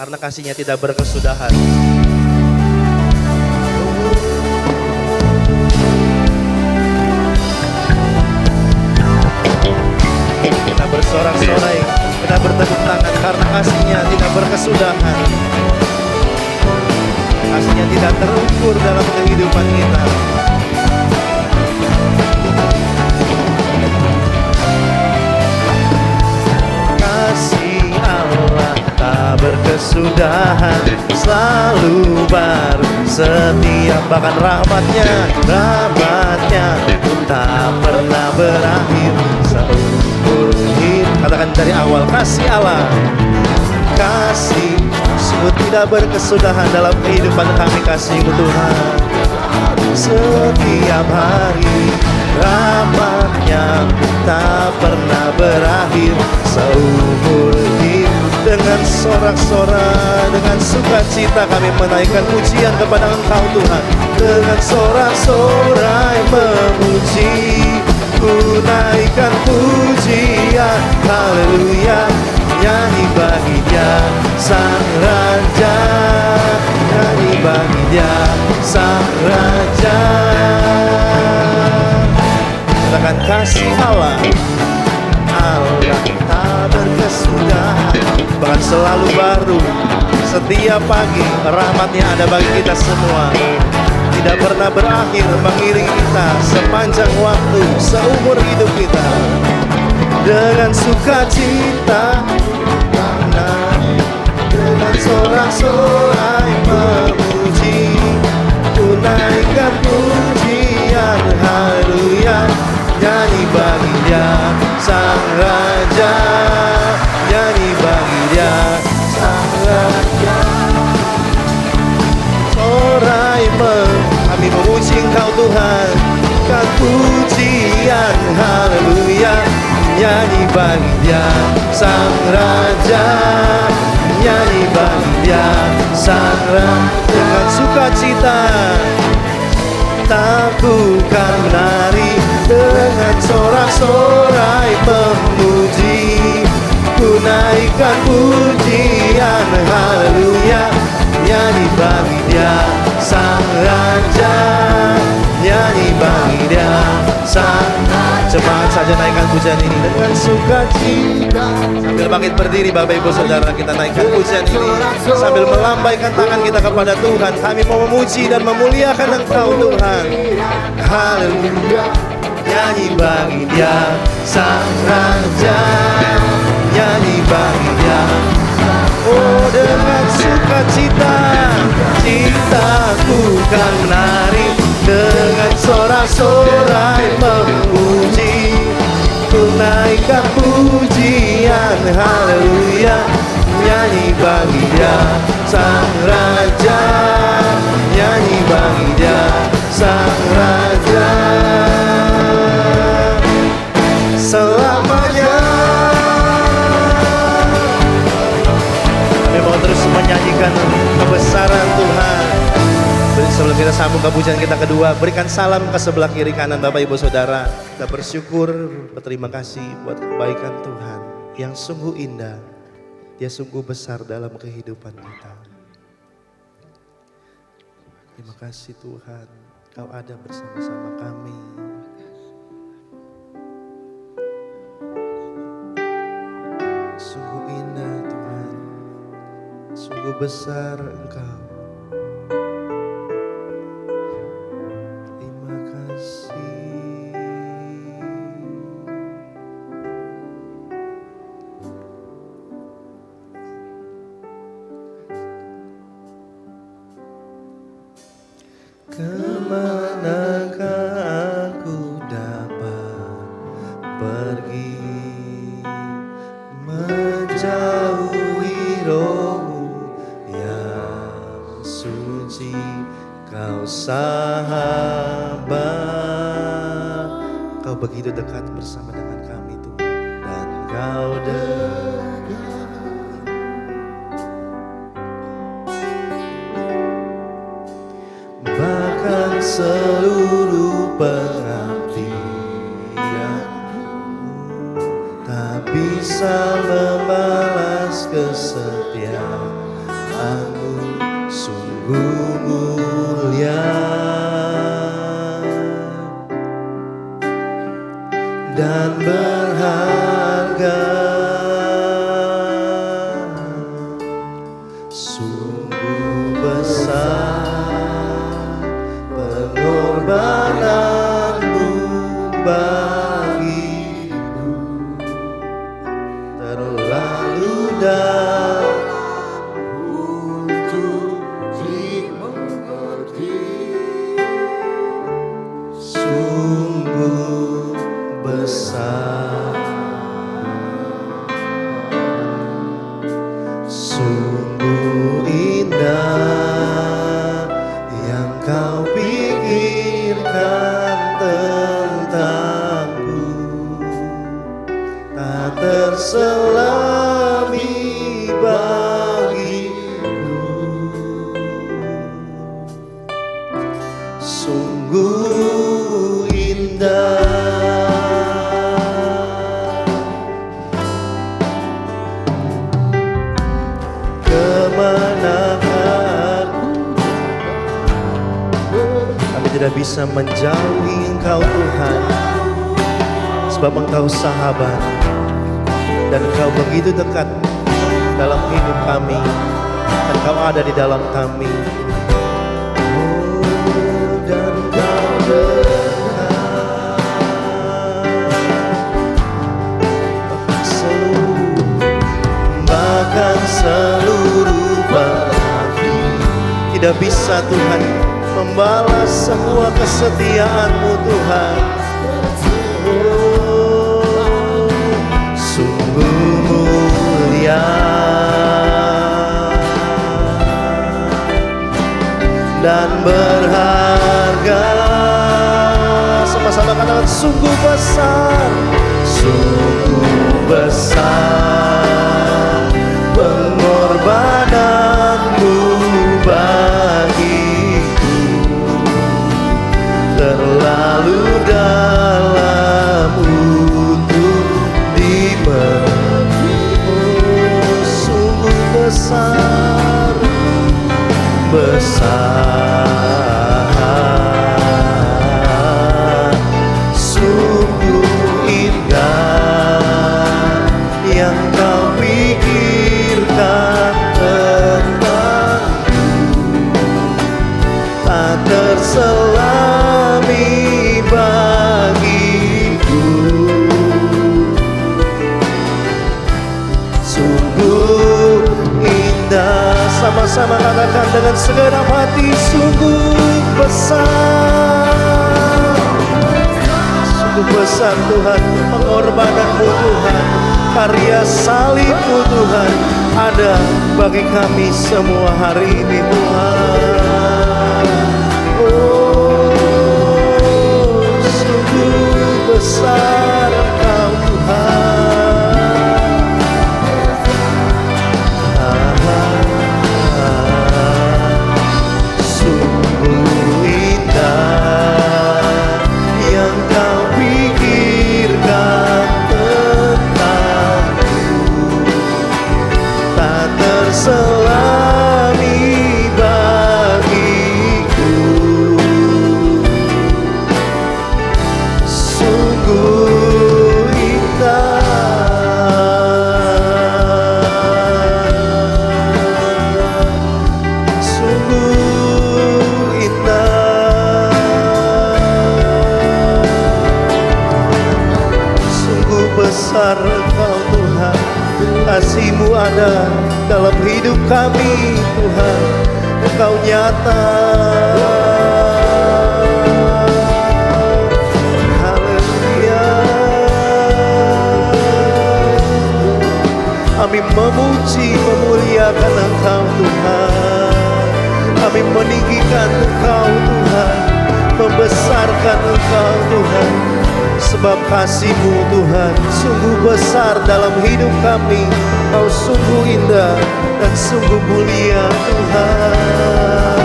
karena kasihnya tidak berkesudahan. Kita bersorak-sorai, kita bertepuk tangan karena kasihnya tidak berkesudahan. Kasihnya tidak terukur dalam kehidupan kita. Kasih Allah tak berkesudahan, selalu baru setiap, bahkan rahmatnya tak pernah berakhir seumur hidup. Katakan dari awal, kasih Allah, kasih sungguh tidak berkesudahan dalam kehidupan kami. Kasih-Mu Tuhan setiap hari, rahmat-Nya tak pernah berakhir seumur hidup. Dengan sorak-sorai, dengan sukacita kami menaikkan pujian kepada Engkau Tuhan. Dengan sorak-sorai memuji, ku naikkan pujian, haleluya. Nyanyi bagi Dia Sang Raja, nyanyi bagi Dia Sang Raja. Katakan kasih Allah, Allah tak berkesudahan, bahkan selalu baru setiap pagi. Rahmat-Nya ada bagi kita semua, tidak pernah berakhir, mengiringi kita sepanjang waktu, seumur hidup kita. Dengan sukacita, dengan sorak-sorai memuji, ku naikkan pujian, haleluya. Nyanyi bagi Dia Sang Raja, nyanyi bagi Dia Sang Raja. Sorai kami memuji Engkau Tuhan, kan pujian, haleluya. Nyanyi bagi Dia Sang Raja, nyanyi bagi Dia Sang Raja. Dengan sukacita takutkan menari, dengan sorak-sorai memuji, ku naikkan pujian, haleluya. Nyanyi bagi Dia Sang Raja, nyanyi bagi Dia Sang Raja. Cepat saja naikkan pujian ini dengan sukacita. Sambil bangkit berdiri Bapak Ibu Saudara, kita naikkan pujian ini sambil melambaikan tangan kita kepada Tuhan. Kami mau memuji dan memuliakan Engkau Tuhan, haleluya. Nyanyi bagi Dia Sang Raja, nyanyi bagi Dia. Oh, dengan sukacita, citaku kan menari, dengan sorak-sorai memuji, ku naikkan pujian, haleluya. Nyanyi bagi Dia Sang Raja, nyanyi bagi Dia Sang Raja. Selamanya kami mau terus menyanyikan kebesaran Tuhan. Sebelum kita sambung ke pujian kita kedua, berikan salam ke sebelah kiri kanan Bapak Ibu Saudara. Kita bersyukur, berterima kasih buat kebaikan Tuhan yang sungguh indah. Dia sungguh besar dalam kehidupan kita. Terima kasih Tuhan, Kau ada bersama-sama kami. Sungguh indah Tuhan, sungguh besar Engkau. Terima kasih. Kemanakah aku dapat pergi, menjauhi rohmu yang suci. Kau sahabat, Kau begitu dekat bersama dengan kami Tuhan, dan Kau dekat. Bahkan seluruh pengabdianku tak bisa membalas kesetiaan sungguh mulia dan berharga, sungguh besar pengorbananmu bagiku, terlalu dalam untuk dimengerti, sungguh besar, sungguh indah yang kau pikirkan tentangku, tak terselami bagiku, sungguh indah. Kemanakah kami tidak bisa menjauhi Engkau Tuhan, sebab Engkau sahabat dan Engkau begitu dekat dalam hidup kami, dan Engkau ada di dalam kami. Dan Engkau dekat bahkan seluruh bagi. Tidak bisa Tuhan membalas semua kesetiaan-Mu Tuhan. Sungguh mulia dan berharga. Sama-sama katakan sungguh besar, sungguh besar pengorbananmu bagiku, terlalu dalam untuk dimengerti. Oh, sungguh besar, besar, sungguh indah yang kau pikirkan tentangku, tak terselami bagiku, sungguh indah. Sama-sama katakan dengan segenap hati, sungguh besar, sungguh besar Tuhan pengorbanan-Mu Tuhan, karya salib-Mu Tuhan ada bagi kami semua hari ini Tuhan. Oh, sungguh besar Engkau Tuhan. Sungguh indah yang kau pikirkan tentangku, tak terselami bagiku, sungguh indah, sungguh indah, sungguh besar Engkau Tuhan. Kasih-Mu ada dalam hidup kami Tuhan, Engkau nyata. Haleluya. Kami memuji memuliakan Engkau Tuhan, kami meninggikan Engkau Tuhan, membesarkan Engkau Tuhan, sebab kasih-Mu Tuhan sungguh besar dalam hidup kami. Kau sungguh indah dan sungguh mulia Tuhan.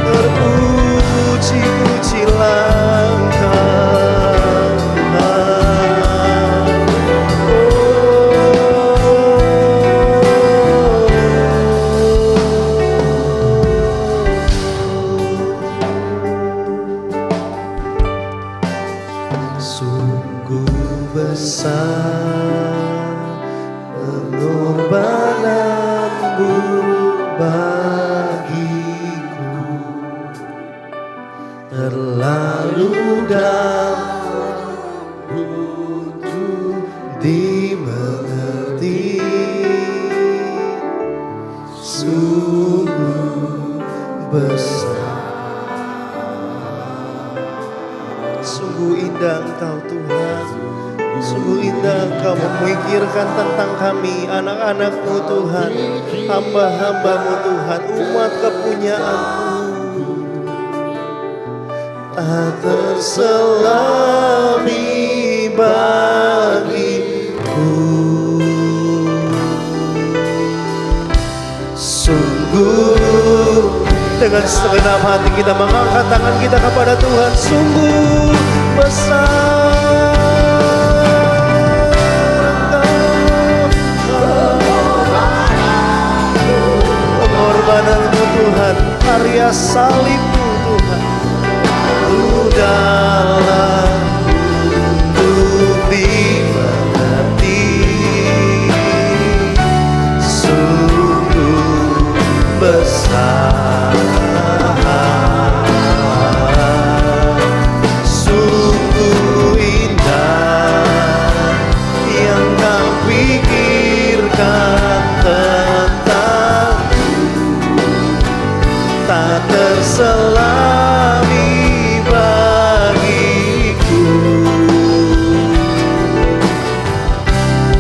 Terpuji-pujilah Engkau Tuhan. Oh, Engkau memikirkan tentang kami, anak-anak-Mu Tuhan, hamba-hamba-Mu Tuhan, umat kepunyaan-Mu. Tak terselami bagiku. Sungguh dengan segenap hati kita mengangkat tangan kita kepada Tuhan. Sungguh besar pengorbanan-Mu Tuhan, karya salib-Mu Tuhan. Lu dalam untuk dimengerti, sungguh besar, sungguh indah yang Kau pikirkan tentang, tak terselami bagiku.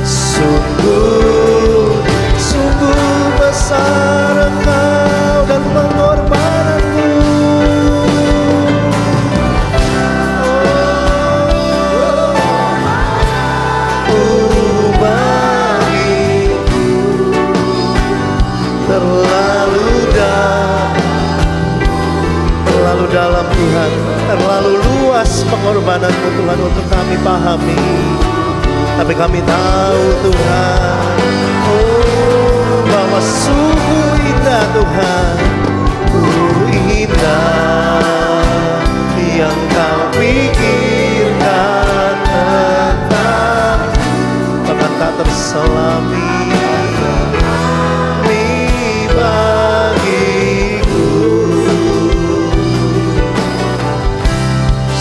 Sungguh, sungguh besar Engkau dan pengorbanan-Mu. Oh, bagiku terlalu dalam Tuhan, terlalu luas pengorbanan-Mu Tuhan untuk kami pahami. Tapi kami tahu Tuhan, oh, bahwa sungguh indah Tuhan, indah yang Kau pikirkan tentang, bahkan tak terselami bagiku.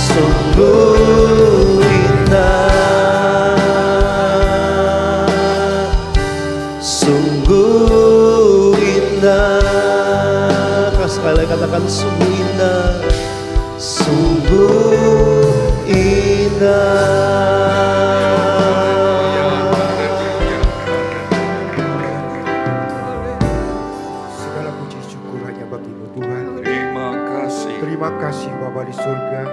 Sungguh indah, sungguh indah. Sekali lagi katakan sungguh indah, sungguh indah. Segala puji syukur hanya bagi-Mu Tuhan. Terima kasih Bapa di surga.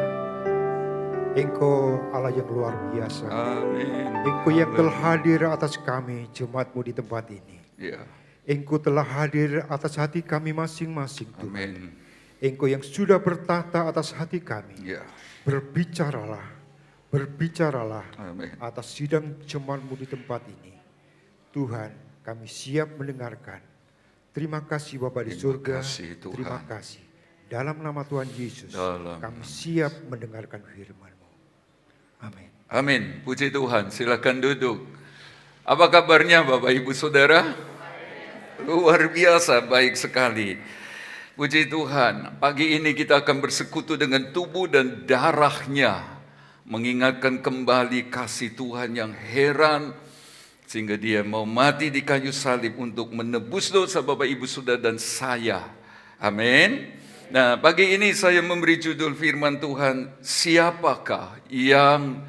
Engkau Allah yang luar biasa. Amin. Engkau yang telah hadir atas kami, jemaat-Mu di tempat ini. Ya. Engkau telah hadir atas hati kami masing-masing Tuhan. Amin. Engkau yang sudah bertahta atas hati kami. Ya. Berbicaralah, berbicaralah Amin. atas sidang jemaat-Mu di tempat ini. Tuhan, kami siap mendengarkan. Terima kasih Bapa di Terima surga. kasih, Tuhan. Terima kasih. Dalam nama Tuhan Yesus, Dalam kami siap mendengarkan firman-Mu. Amin. Amin. Puji Tuhan. Silakan duduk. Apa kabarnya Bapak Ibu Saudara? Luar biasa baik sekali. Puji Tuhan. Pagi ini kita akan bersekutu dengan tubuh dan darahnya, mengingatkan kembali kasih Tuhan yang heran, sehingga Dia mau mati di kayu salib untuk menebus dosa Bapak Ibu Saudara dan saya. Amin. Nah, pagi ini saya memberi judul firman Tuhan, siapakah yang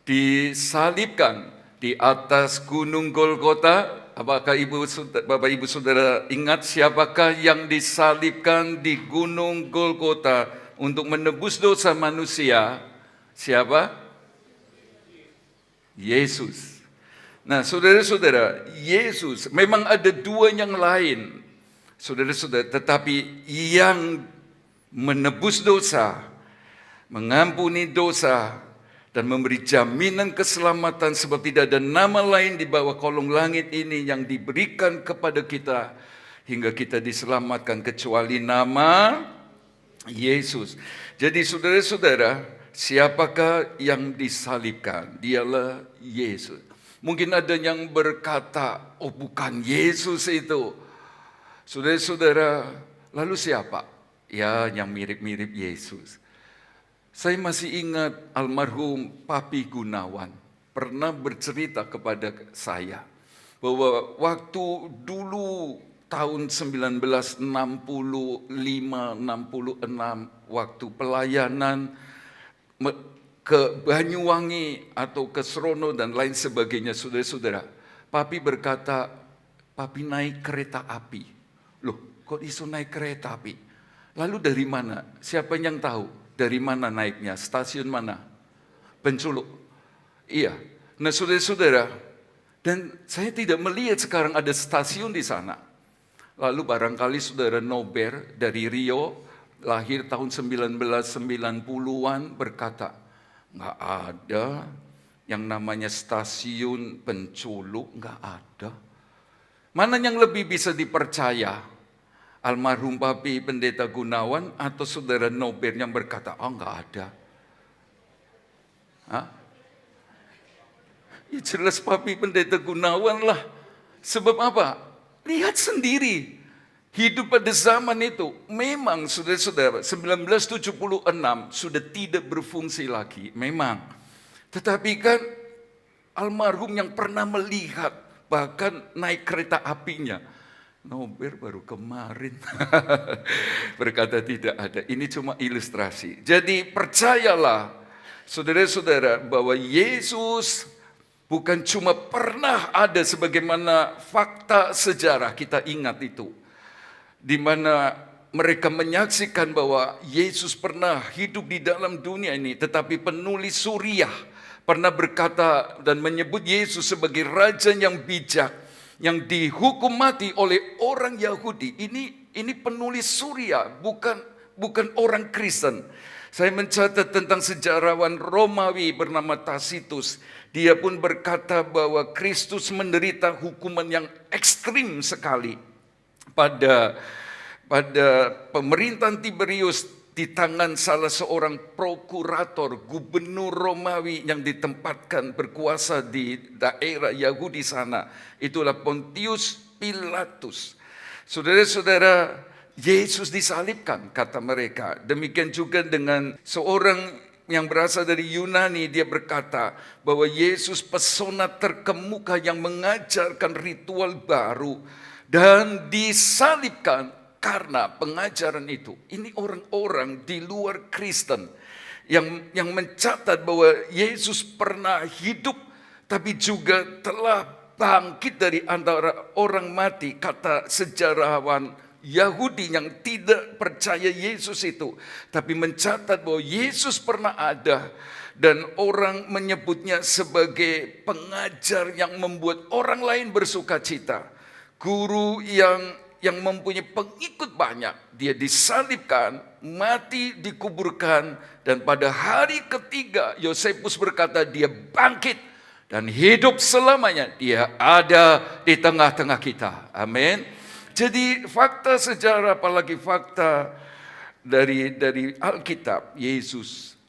disalibkan di atas gunung Golgota? Apakah Bapak Ibu Saudara ingat siapakah yang disalibkan di gunung Golgota untuk menebus dosa manusia? Siapa? Yesus. Nah, saudara-saudara, Yesus memang ada dua yang lain, saudara-saudara, tetapi yang menebus dosa, mengampuni dosa, dan memberi jaminan keselamatan, sebab tidak ada nama lain di bawah kolong langit ini yang diberikan kepada kita hingga kita diselamatkan kecuali nama Yesus. Jadi saudara-saudara, siapakah yang disalibkan? Dialah Yesus. Mungkin ada yang berkata, oh bukan Yesus itu. Saudara-saudara, lalu siapa? Ya, yang mirip-mirip Yesus. Saya masih ingat almarhum Papi Gunawan pernah bercerita kepada saya bahwa waktu dulu tahun 1965-66 waktu pelayanan ke Banyuwangi atau ke Serono dan lain sebagainya, saudara-saudara. Papi berkata, papi naik kereta api. Loh, kok iso naik kereta api? Lalu dari mana? Siapa yang tahu? Dari mana naiknya? Stasiun mana? Penculuk. Iya. Nah, saudara-saudara, dan saya tidak melihat sekarang ada stasiun di sana. Lalu barangkali saudara Nober dari Rio, lahir tahun 1990-an, berkata, nggak ada yang namanya stasiun Penculuk, nggak ada. Mana yang lebih bisa dipercaya? Almarhum Papi Pendeta Gunawan atau saudara Nober yang berkata, oh nggak ada. Hah? Ya jelas Papi Pendeta Gunawan lah. Sebab apa? Lihat sendiri. Hidup pada zaman itu memang saudara-saudara 1976 sudah tidak berfungsi lagi. Memang. Tetapi kan almarhum yang pernah melihat bahkan naik kereta apinya. Nober baru kemarin berkata tidak ada. Ini cuma ilustrasi. Jadi percayalah saudara-saudara bahwa Yesus bukan cuma pernah ada sebagaimana fakta sejarah kita ingat itu. Di mana mereka menyaksikan bahwa Yesus pernah hidup di dalam dunia ini. Tetapi penulis Suriah pernah berkata dan menyebut Yesus sebagai raja yang bijak, yang dihukum mati oleh orang Yahudi. Ini penulis Suriah, bukan orang Kristen. Saya mencatat tentang sejarawan Romawi bernama Tacitus. Dia pun berkata bahwa Kristus menderita hukuman yang ekstrim sekali pada pemerintahan Tiberius di tangan salah seorang prokurator gubernur Romawi yang ditempatkan berkuasa di daerah Yahudi sana. Itulah Pontius Pilatus. Saudara-saudara, Yesus disalibkan kata mereka. Demikian juga dengan seorang yang berasal dari Yunani, dia berkata bahwa Yesus pesona terkemuka yang mengajarkan ritual baru dan disalibkan karena pengajaran itu. Ini orang-orang di luar Kristen yang mencatat bahwa Yesus pernah hidup tapi juga telah bangkit dari antara orang mati. Kata sejarawan Yahudi yang tidak percaya Yesus itu, tapi mencatat bahwa Yesus pernah ada dan orang menyebutnya sebagai pengajar yang membuat orang lain bersuka cita. Guru yang mempunyai pengikut banyak. Dia disalibkan, mati, dikuburkan, dan pada hari ketiga Yosefus berkata dia bangkit dan hidup selamanya. Dia ada di tengah-tengah kita. Amin. Jadi fakta sejarah, apalagi fakta dari Alkitab, Yesus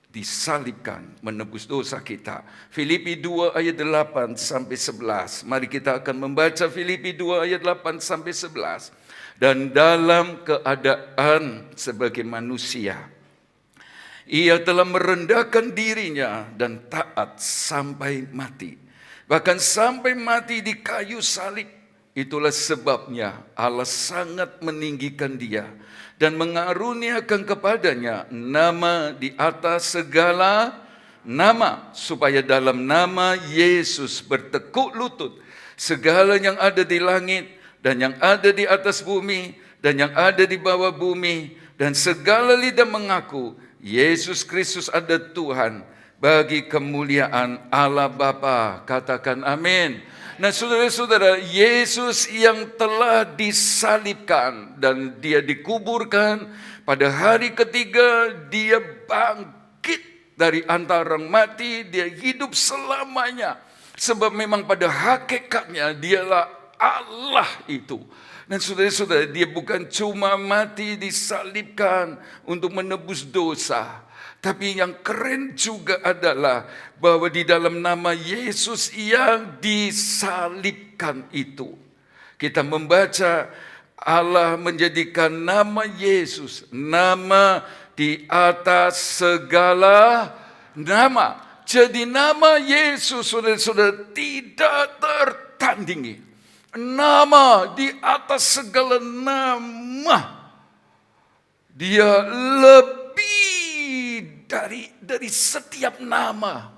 disalibkan menebus dosa kita. Filipi 2 ayat 8 sampai 11. Mari kita akan membaca Filipi 2 ayat 8 sampai 11. Dan dalam keadaan sebagai manusia, ia telah merendahkan dirinya dan taat sampai mati. Bahkan sampai mati di kayu salib. Itulah sebabnya Allah sangat meninggikan dia dan mengaruniakan kepadanya nama di atas segala nama, supaya dalam nama Yesus bertekuk lutut segala yang ada di langit dan yang ada di atas bumi dan yang ada di bawah bumi, dan segala lidah mengaku Yesus Kristus ada Tuhan, bagi kemuliaan Allah Bapa. Katakan amin. Nah saudara-saudara, Yesus yang telah disalibkan dan dia dikuburkan, pada hari ketiga dia bangkit dari antara orang mati, dia hidup selamanya. Sebab memang pada hakikatnya dialah Allah itu. Dan saudara-saudara, dia bukan cuma mati disalibkan untuk menebus dosa, tapi yang keren juga adalah bahwa di dalam nama Yesus yang disalibkan itu, kita membaca Allah menjadikan nama Yesus nama di atas segala nama. Jadi nama Yesus, saudara-saudara, tidak tertandingi. Nama di atas segala nama. Dia lebih dari setiap nama.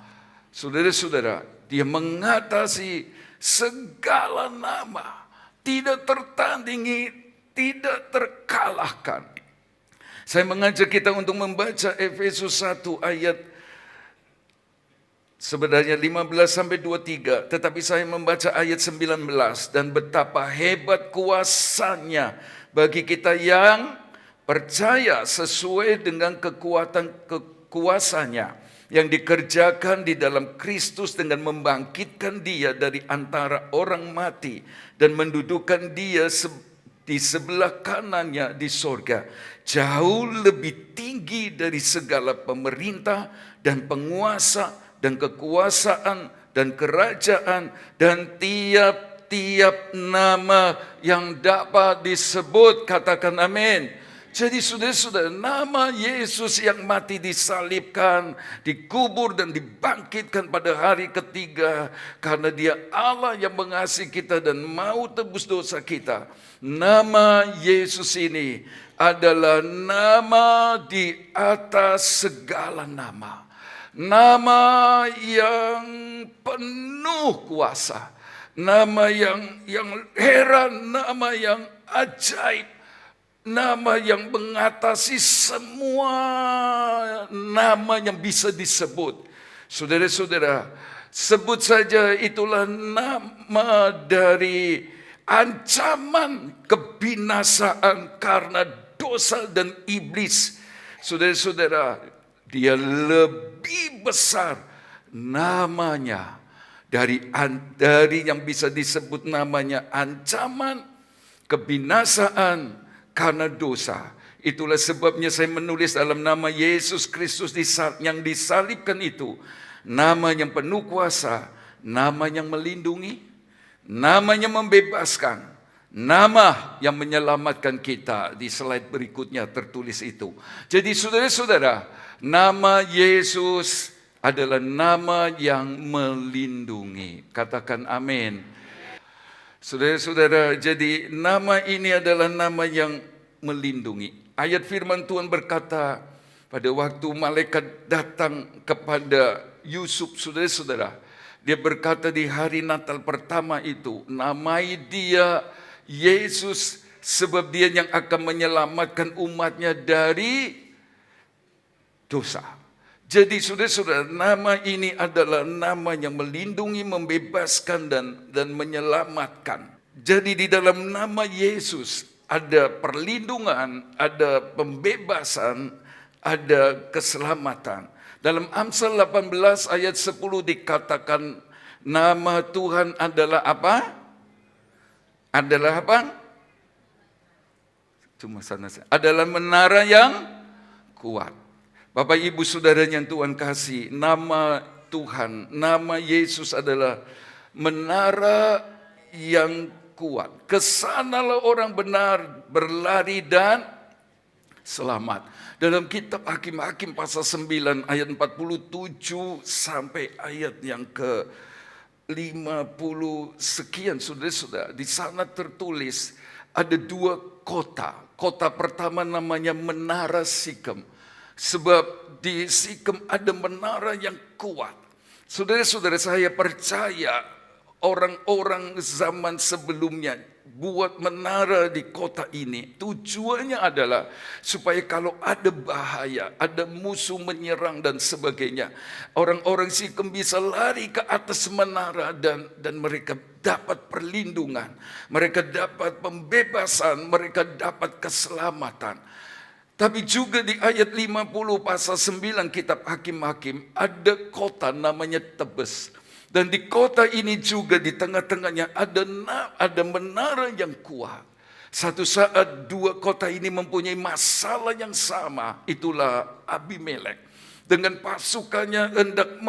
Saudara-saudara, dia mengatasi segala nama, tidak tertandingi, tidak terkalahkan. Saya mengajak kita untuk membaca Efesus 1 ayat sebenarnya 15 sampai 23, tetapi saya membaca ayat 19, dan betapa hebat kuasanya bagi kita yang percaya sesuai dengan kekuasanya yang dikerjakan di dalam Kristus dengan membangkitkan dia dari antara orang mati dan mendudukan dia di sebelah kanannya di sorga, jauh lebih tinggi dari segala pemerintah dan penguasa dan kekuasaan dan kerajaan dan tiap-tiap nama yang dapat disebut. Katakan amin. Jadi saudara-saudara, nama Yesus yang mati disalibkan, dikubur dan dibangkitkan pada hari ketiga, karena dia Allah yang mengasihi kita dan mau tebus dosa kita. Nama Yesus ini adalah nama di atas segala nama. Nama yang penuh kuasa, nama yang heran, nama yang ajaib, nama yang mengatasi semua nama yang bisa disebut. Saudara-saudara, sebut saja itulah nama dari ancaman kebinasaan karena dosa dan iblis. Saudara-saudara, dia lebih besar namanya dari yang bisa disebut namanya ancaman kebinasaan karena dosa. Itulah sebabnya saya menulis dalam nama Yesus Kristus yang disalibkan itu, nama yang penuh kuasa, nama yang melindungi, nama yang membebaskan, nama yang menyelamatkan kita. Di slide berikutnya tertulis itu. Jadi saudara-saudara, nama Yesus adalah nama yang melindungi. Katakan amin. Saudara-saudara, jadi nama ini adalah nama yang melindungi. Ayat firman Tuhan berkata, pada waktu malaikat datang kepada Yusuf, saudara-saudara, dia berkata di hari Natal pertama itu, namai dia Yesus, sebab dia yang akan menyelamatkan umatnya dari dosa. Jadi saudara-saudara, nama ini adalah nama yang melindungi, membebaskan dan menyelamatkan. Jadi di dalam nama Yesus ada perlindungan, ada pembebasan, ada keselamatan. Dalam Amsal 18 ayat 10 dikatakan nama Tuhan adalah apa? Adalah apa? Cuma sana. Adalah menara yang kuat. Bapak Ibu Saudara yang Tuhan kasih, nama Tuhan, nama Yesus adalah menara yang kuat. Kesanalah orang benar berlari dan selamat. Dalam kitab Hakim-Hakim pasal 9 ayat 47 sampai ayat yang ke 50 sekian, saudara-saudara, di sana tertulis ada dua kota. Kota pertama namanya Menara Sikem. Sebab di Sikem ada menara yang kuat. Saudara-saudara, saya percaya orang-orang zaman sebelumnya buat menara di kota ini. Tujuannya adalah supaya kalau ada bahaya, ada musuh menyerang dan sebagainya, orang-orang Sikem bisa lari ke atas menara dan mereka dapat perlindungan, mereka dapat pembebasan, mereka dapat keselamatan. Tapi juga di ayat 50 pasal 9 kitab Hakim-Hakim ada kota namanya Tebes. Dan di kota ini juga di tengah-tengahnya ada menara yang kuat. Satu saat dua kota ini mempunyai masalah yang sama. Itulah Abimelek. Dengan pasukannya hendak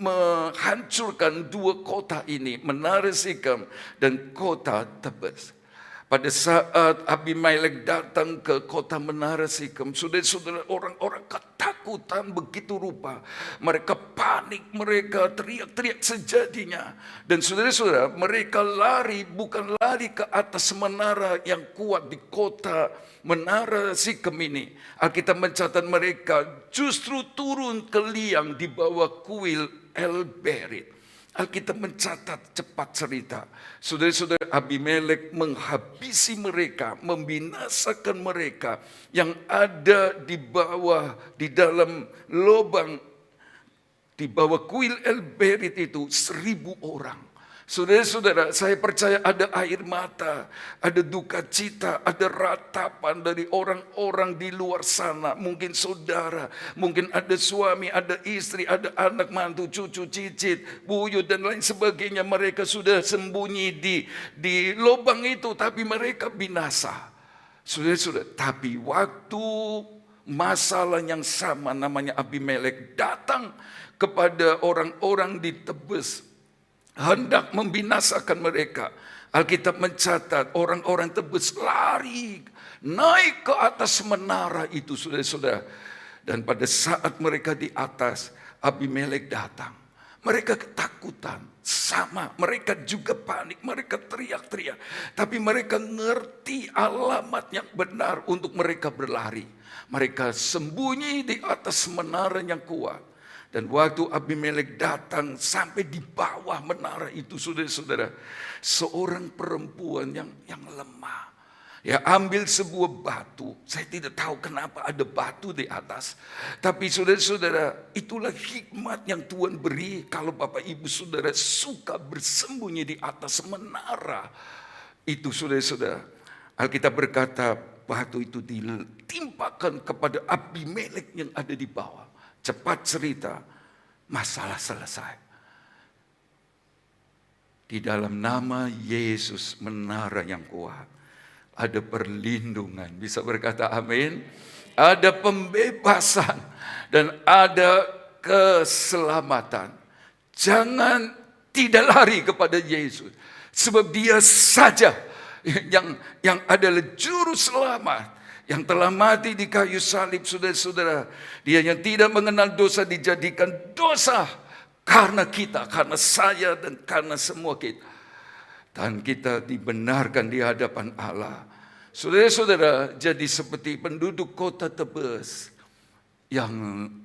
menghancurkan dua kota ini. Menara Sikem dan kota Tebes. Pada saat Abimelek datang ke kota Menara Sikem, saudara-saudara, orang-orang ketakutan begitu rupa. Mereka panik, mereka teriak-teriak sejadinya. Dan saudara-saudara, mereka lari, bukan lari ke atas menara yang kuat di kota Menara Sikem ini. Alkitab mencatat mereka justru turun ke liang di bawah kuil El-Berit. Alkitab mencatat cepat cerita. Saudara-saudara, Abimelek menghabisi mereka, membinasakan mereka yang ada di bawah, di dalam lubang, di bawah kuil El-Berit itu 1.000 orang. Saudara-saudara, saya percaya ada air mata, ada duka cita, ada ratapan dari orang-orang di luar sana. Mungkin saudara, mungkin ada suami, ada istri, ada anak mantu, cucu, cicit, buyut, dan lain sebagainya. Mereka sudah sembunyi di lubang itu, tapi mereka binasa. Saudara-saudara, tapi waktu masalah yang sama namanya Abimelek datang kepada orang-orang di Tebes, hendak membinasakan mereka. Alkitab mencatat orang-orang Tebes lari naik ke atas menara itu, saudara-saudara. Dan pada saat mereka di atas, Abimelek datang. Mereka ketakutan, sama. Mereka juga panik, mereka teriak-teriak. Tapi mereka ngerti alamat yang benar untuk mereka berlari. Mereka sembunyi di atas menara yang kuat. Dan waktu Abimelek datang sampai di bawah menara itu, saudara-saudara, seorang perempuan yang lemah, ya, ambil sebuah batu. Saya tidak tahu kenapa ada batu di atas, tapi saudara-saudara, itulah hikmat yang Tuhan beri kalau Bapak Ibu Saudara suka bersembunyi di atas menara itu, saudara-saudara. Alkitab berkata batu itu ditimpakan kepada Abimelek yang ada di bawah. Cepat cerita, masalah selesai. Di dalam nama Yesus, menara yang kuat, ada perlindungan. Bisa berkata amin. Ada pembebasan dan ada keselamatan. Jangan tidak lari kepada Yesus, sebab Dia saja yang adalah juru selamat, yang telah mati di kayu salib, saudara-saudara. Dia yang tidak mengenal dosa dijadikan dosa karena kita, karena saya, dan karena semua kita. Dan kita dibenarkan di hadapan Allah. Saudara-saudara, jadi seperti penduduk kota Tebes yang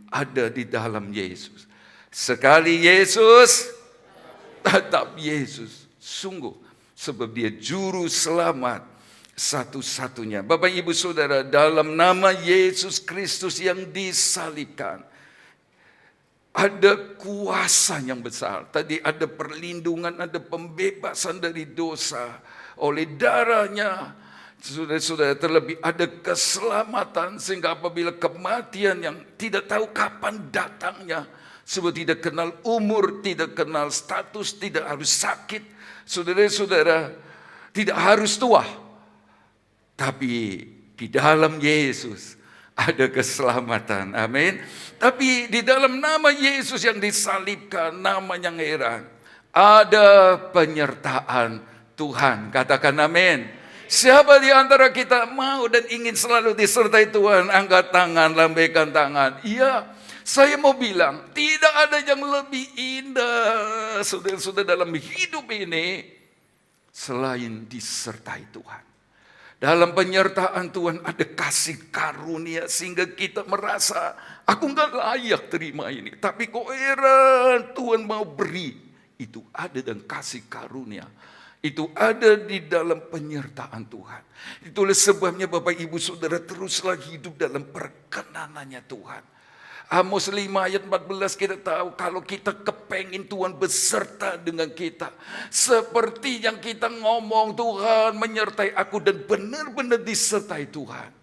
ada di dalam Yesus. Sekali Yesus, tetap Yesus. Sungguh, sebab Dia juru selamat satu-satunya. Bapak Ibu Saudara, dalam nama Yesus Kristus yang disalibkan, ada kuasa yang besar. Tadi ada perlindungan, ada pembebasan dari dosa oleh darahnya. Saudara-saudara, terlebih ada keselamatan, sehingga apabila kematian yang tidak tahu kapan datangnya, sebab tidak kenal umur, tidak kenal status, tidak harus sakit, saudara-saudara, tidak harus tua. Tapi di dalam Yesus ada keselamatan. Amin. Tapi di dalam nama Yesus yang disalibkan, nama yang heran, ada penyertaan Tuhan. Katakan amin. Siapa di antara kita mau dan ingin selalu disertai Tuhan? Angkat tangan, lambaikan tangan. Iya, saya mau bilang, tidak ada yang lebih indah, saudara-saudara, dalam hidup ini selain disertai Tuhan. Dalam penyertaan Tuhan ada kasih karunia, sehingga kita merasa, aku nggak layak terima ini, tapi kok heran Tuhan mau beri. Itu ada dan kasih karunia. Itu ada di dalam penyertaan Tuhan. Itulah sebabnya Bapak Ibu Saudara, teruslah hidup dalam perkenanannya Tuhan. Amos 5 ayat 14 kita tahu, kalau kita kepengin Tuhan beserta dengan kita, seperti yang kita ngomong, Tuhan menyertai aku, dan benar-benar disertai Tuhan,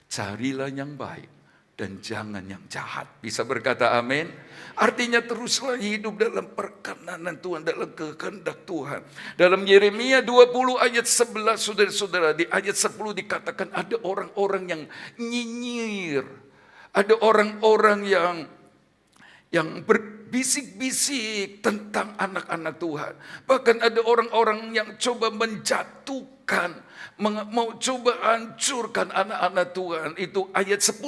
carilah yang baik dan jangan yang jahat. Bisa berkata amin. Artinya teruslah hidup dalam perkenanan Tuhan, dalam kehendak Tuhan. Dalam Yeremia 20 ayat 11, saudara-saudara, di ayat 10 dikatakan ada orang-orang yang nyinyir. Ada orang-orang yang berbisik-bisik tentang anak-anak Tuhan. Bahkan ada orang-orang yang coba menjatuhkan, mau coba hancurkan anak-anak Tuhan. Itu ayat 10.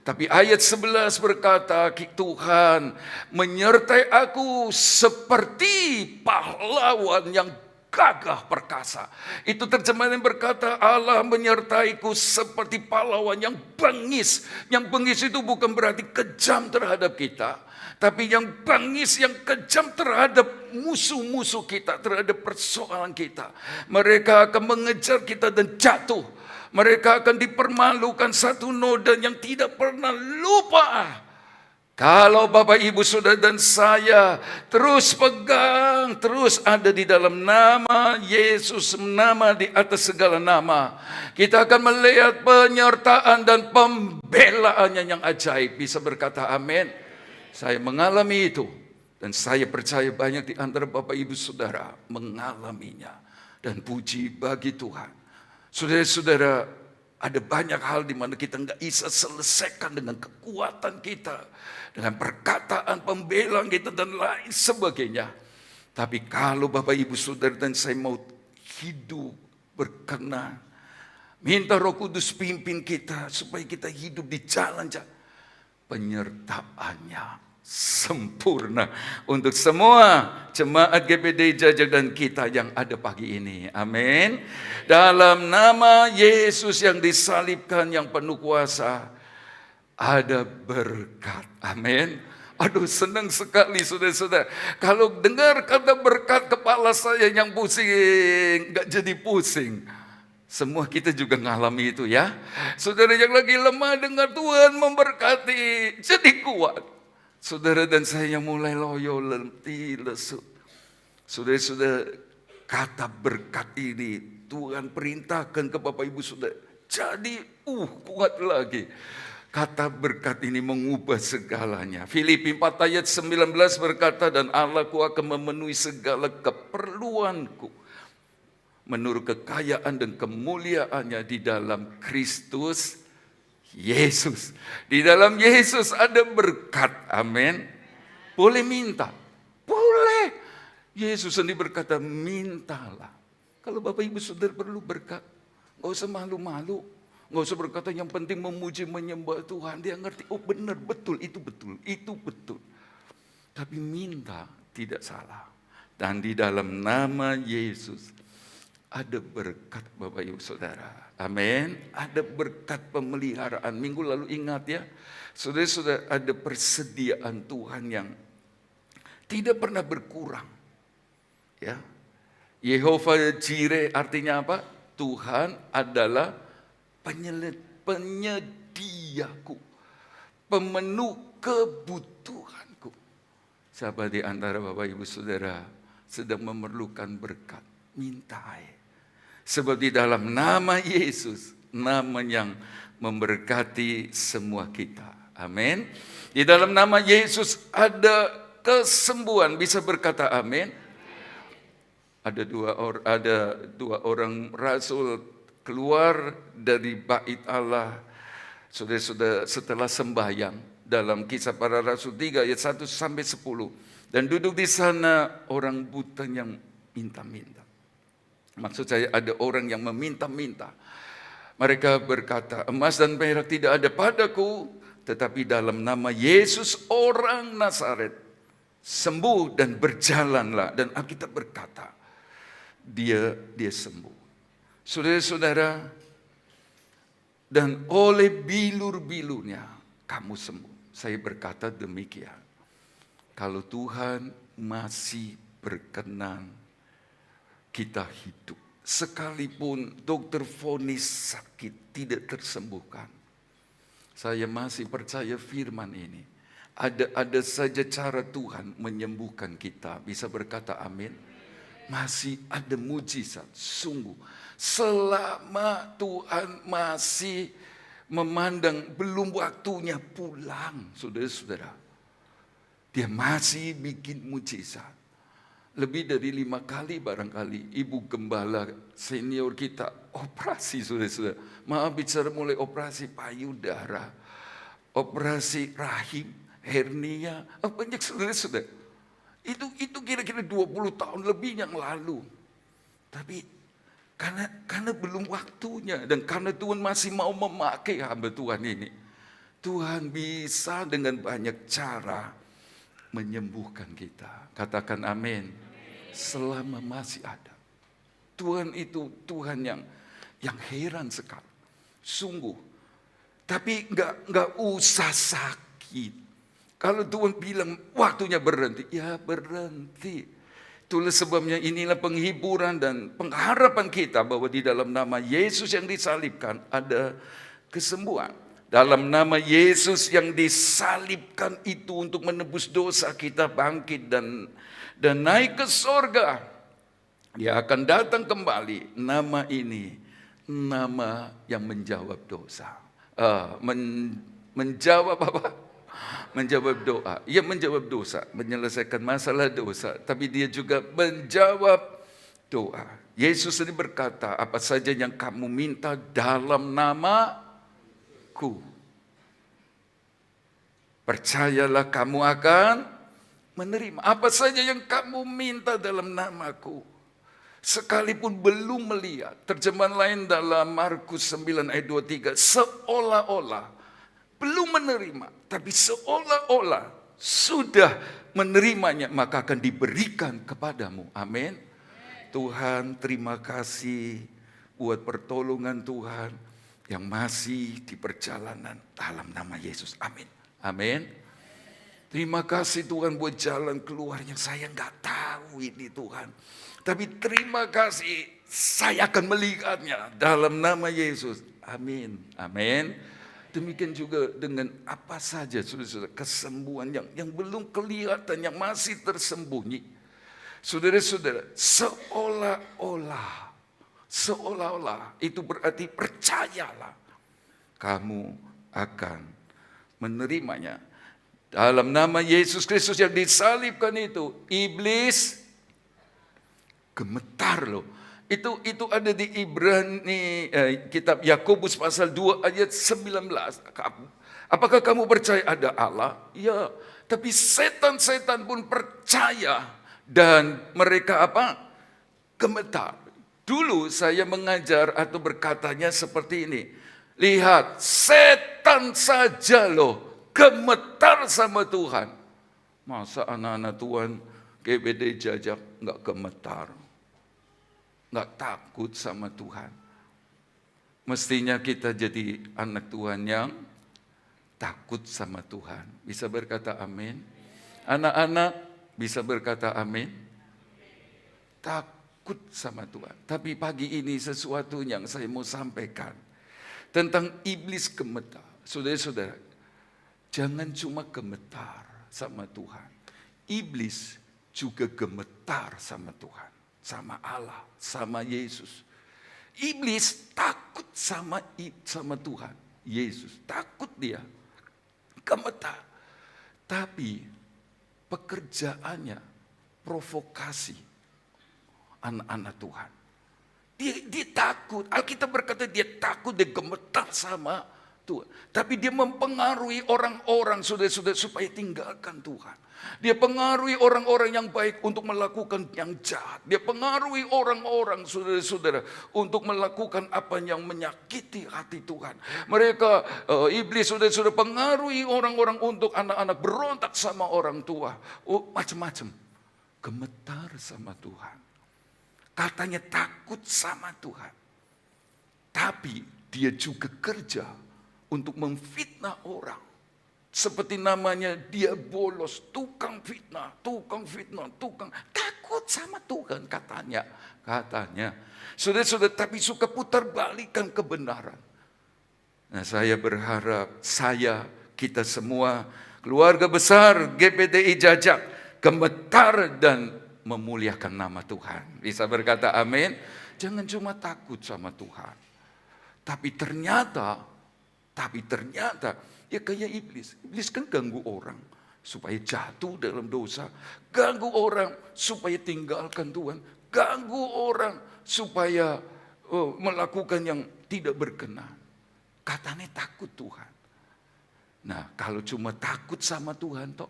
Tapi ayat 11 berkata, Tuhan menyertai aku seperti pahlawan yang gagah perkasa. Itu terjemahan yang berkata, Allah menyertaiku seperti pahlawan yang bengis. Yang bengis itu bukan berarti kejam terhadap kita, tapi yang bengis, yang kejam terhadap musuh-musuh kita, terhadap persoalan kita. Mereka akan mengejar kita dan jatuh. Mereka akan dipermalukan, satu noda yang tidak pernah lupa. Kalau Bapak Ibu Saudara dan saya terus pegang, terus ada di dalam nama Yesus, nama di atas segala nama, kita akan melihat penyertaan dan pembelaannya yang ajaib. Bisa berkata amin. Saya mengalami itu, dan saya percaya banyak di antara Bapak Ibu Saudara mengalaminya. Dan puji bagi Tuhan. Saudara-saudara, ada banyak hal di mana kita nggak bisa selesaikan dengan kekuatan kita, dengan perkataan pembelaan kita dan lain sebagainya. Tapi kalau Bapak Ibu Saudara dan saya mau hidup berkenan, minta Roh Kudus pimpin kita supaya kita hidup di jalan penyertaannya sempurna untuk semua jemaat GBD Jajak dan kita yang ada pagi ini. Amin. Dalam nama Yesus yang disalibkan, yang penuh kuasa, ada berkat. Amin. Aduh, senang sekali saudara-saudara. Kalau dengar kata berkat, kepala saya yang pusing gak jadi pusing. Semua kita juga ngalami itu ya. Saudara yang lagi lemah, dengar Tuhan memberkati, jadi kuat. Saudara dan saya yang mulai loyo, letih, lesu. Saudara-saudara, kata berkat ini Tuhan perintahkan ke Bapak Ibu Saudara, jadi kuat lagi. Kata berkat ini mengubah segalanya. Filipi 4 ayat 19 berkata, dan Allahku akan memenuhi segala keperluanku menurut kekayaan dan kemuliaannya di dalam Kristus Yesus. Di dalam Yesus ada berkat. Amin. Boleh minta. Boleh. Yesus sendiri berkata, mintalah. Kalau Bapak Ibu Saudara perlu berkat, gak usah malu-malu. Gak usah berkata yang penting memuji menyembah Tuhan. Dia ngerti, oh benar, betul, itu betul, itu betul. Tapi minta tidak salah. Dan di dalam nama Yesus ada berkat Bapak Ibu Saudara. Amin. Ada berkat pemeliharaan. Minggu lalu ingat ya, saudara-saudara, ada persediaan Tuhan yang tidak pernah berkurang. Ya, Yehova Jireh artinya apa? Tuhan adalah penyediaku, pemenuh kebutuhanku. Siapa di antara Bapak Ibu Saudara sedang memerlukan berkat? Mintai. Sebab di dalam nama Yesus, nama yang memberkati semua kita. Amin. Di dalam nama Yesus ada kesembuhan. Bisa berkata amin. Ada dua orang rasul keluar dari bait Allah. Saudara-saudara, setelah sembahyang dalam Kisah Para Rasul 3 ayat 1 sampai 10. Dan duduk di sana orang buta yang minta-minta. Maksud saya ada orang yang meminta-minta. Mereka berkata, emas dan perak tidak ada padaku, tetapi dalam nama Yesus orang Nazaret, sembuh dan berjalanlah. Dan Alkitab berkata, dia sembuh. Saudara-saudara, dan oleh bilur-bilurnya kamu sembuh. Saya berkata demikian. Kalau Tuhan masih berkenan kita hidup, sekalipun dokter vonis sakit tidak tersembuhkan, saya masih percaya firman ini. Ada saja cara Tuhan menyembuhkan kita. Bisa berkata amin. Masih ada mujizat. Sungguh, selama Tuhan masih memandang belum waktunya pulang, saudara-saudara, dia masih bikin mujizat. Lebih dari 5 kali barangkali ibu gembala senior kita operasi, saudara-saudara. Maaf bicara mulai operasi payudara, operasi rahim, hernia, banyak saudara-saudara. Itu kira-kira 20 tahun lebih yang lalu. Tapi karena belum waktunya dan karena Tuhan masih mau memakai hamba Tuhan ini, Tuhan bisa dengan banyak cara menyembuhkan kita. Katakan amin. Selama masih ada. Tuhan itu Tuhan yang heran sekali. Sungguh. Tapi nggak usah sakit. Kalau Tuhan bilang waktunya berhenti, ya berhenti. Itulah sebabnya inilah penghiburan dan pengharapan kita bahwa di dalam nama Yesus yang disalibkan ada kesembuhan. Dalam nama Yesus yang disalibkan itu untuk menebus dosa, kita bangkit dan naik ke sorga. Dia akan datang kembali. Nama ini, nama yang menjawab dosa. Menjawab apa? Menjawab doa. Ia menjawab dosa, menyelesaikan masalah dosa. Tapi dia juga menjawab doa. Yesus ini berkata, apa saja yang kamu minta dalam namaku, percayalah kamu akan menerima. Apa saja yang kamu minta dalam namaku, sekalipun belum melihat. Terjemahan lain dalam Markus 9 ayat 23, seolah-olah belum menerima, tapi seolah-olah sudah menerimanya, maka akan diberikan kepadamu. Amin. Tuhan, terima kasih buat pertolongan Tuhan yang masih di perjalanan dalam nama Yesus. Amin. Amin. Terima kasih Tuhan buat jalan keluar yang saya nggak tahu ini Tuhan. Tapi terima kasih, saya akan melihatnya dalam nama Yesus. Amin. Amin. Demikian juga dengan apa saja saudara-saudara, kesembuhan yang belum kelihatan, yang masih tersembunyi. Saudara-saudara, seolah-olah itu berarti percayalah kamu akan menerimanya. Dalam nama Yesus Kristus yang disalibkan itu, iblis gemetar loh. Itu ada di Ibrani, kitab Yakobus pasal 2 ayat 19. Apakah kamu percaya ada Allah? Ya, tapi setan-setan pun percaya dan mereka apa? Gemetar. Dulu saya mengajar atau berkatanya seperti ini. Lihat, setan saja loh gemetar sama Tuhan. Masa anak-anak Tuhan GBD Jajak nggak gemetar? Nggak takut sama Tuhan. Mestinya kita jadi anak Tuhan yang takut sama Tuhan. Bisa berkata amin? Anak-anak bisa berkata amin? Takut sama Tuhan. Tapi pagi ini sesuatu yang saya mau sampaikan tentang iblis gemetar. Saudara-saudara, jangan cuma gemetar sama Tuhan. Iblis juga gemetar sama Tuhan. Sama Allah, sama Yesus. Iblis takut sama Tuhan, Yesus. Takut dia, gemetar. Tapi pekerjaannya provokasi anak-anak Tuhan. Dia takut. Alkitab berkata dia takut, dia gemetar sama Tuhan. Tapi dia mempengaruhi orang-orang saudara-saudara supaya tinggalkan Tuhan. Dia pengaruhi orang-orang yang baik untuk melakukan yang jahat. Dia pengaruhi orang-orang saudara-saudara untuk melakukan apa yang menyakiti hati Tuhan. Mereka, iblis saudara-saudara pengaruhi orang-orang untuk anak-anak berontak sama orang tua. Macam-macam. Gemetar sama Tuhan. Katanya takut sama Tuhan. Tapi dia juga kerja untuk memfitnah orang. Seperti namanya, dia bolos, tukang fitnah, takut sama Tuhan katanya. Saudara-saudara, tapi suka putar balikan kebenaran. Nah, saya berharap kita semua, keluarga besar GPTI Jajak, gemetar dan memuliakan nama Tuhan. Bisa berkata amin? Jangan cuma takut sama Tuhan. Tapi ternyata ya kayak iblis. Iblis kan ganggu orang supaya jatuh dalam dosa. Ganggu orang supaya tinggalkan Tuhan. Ganggu orang supaya melakukan yang tidak berkenan. Katanya takut Tuhan. Nah, kalau cuma takut sama Tuhan toh,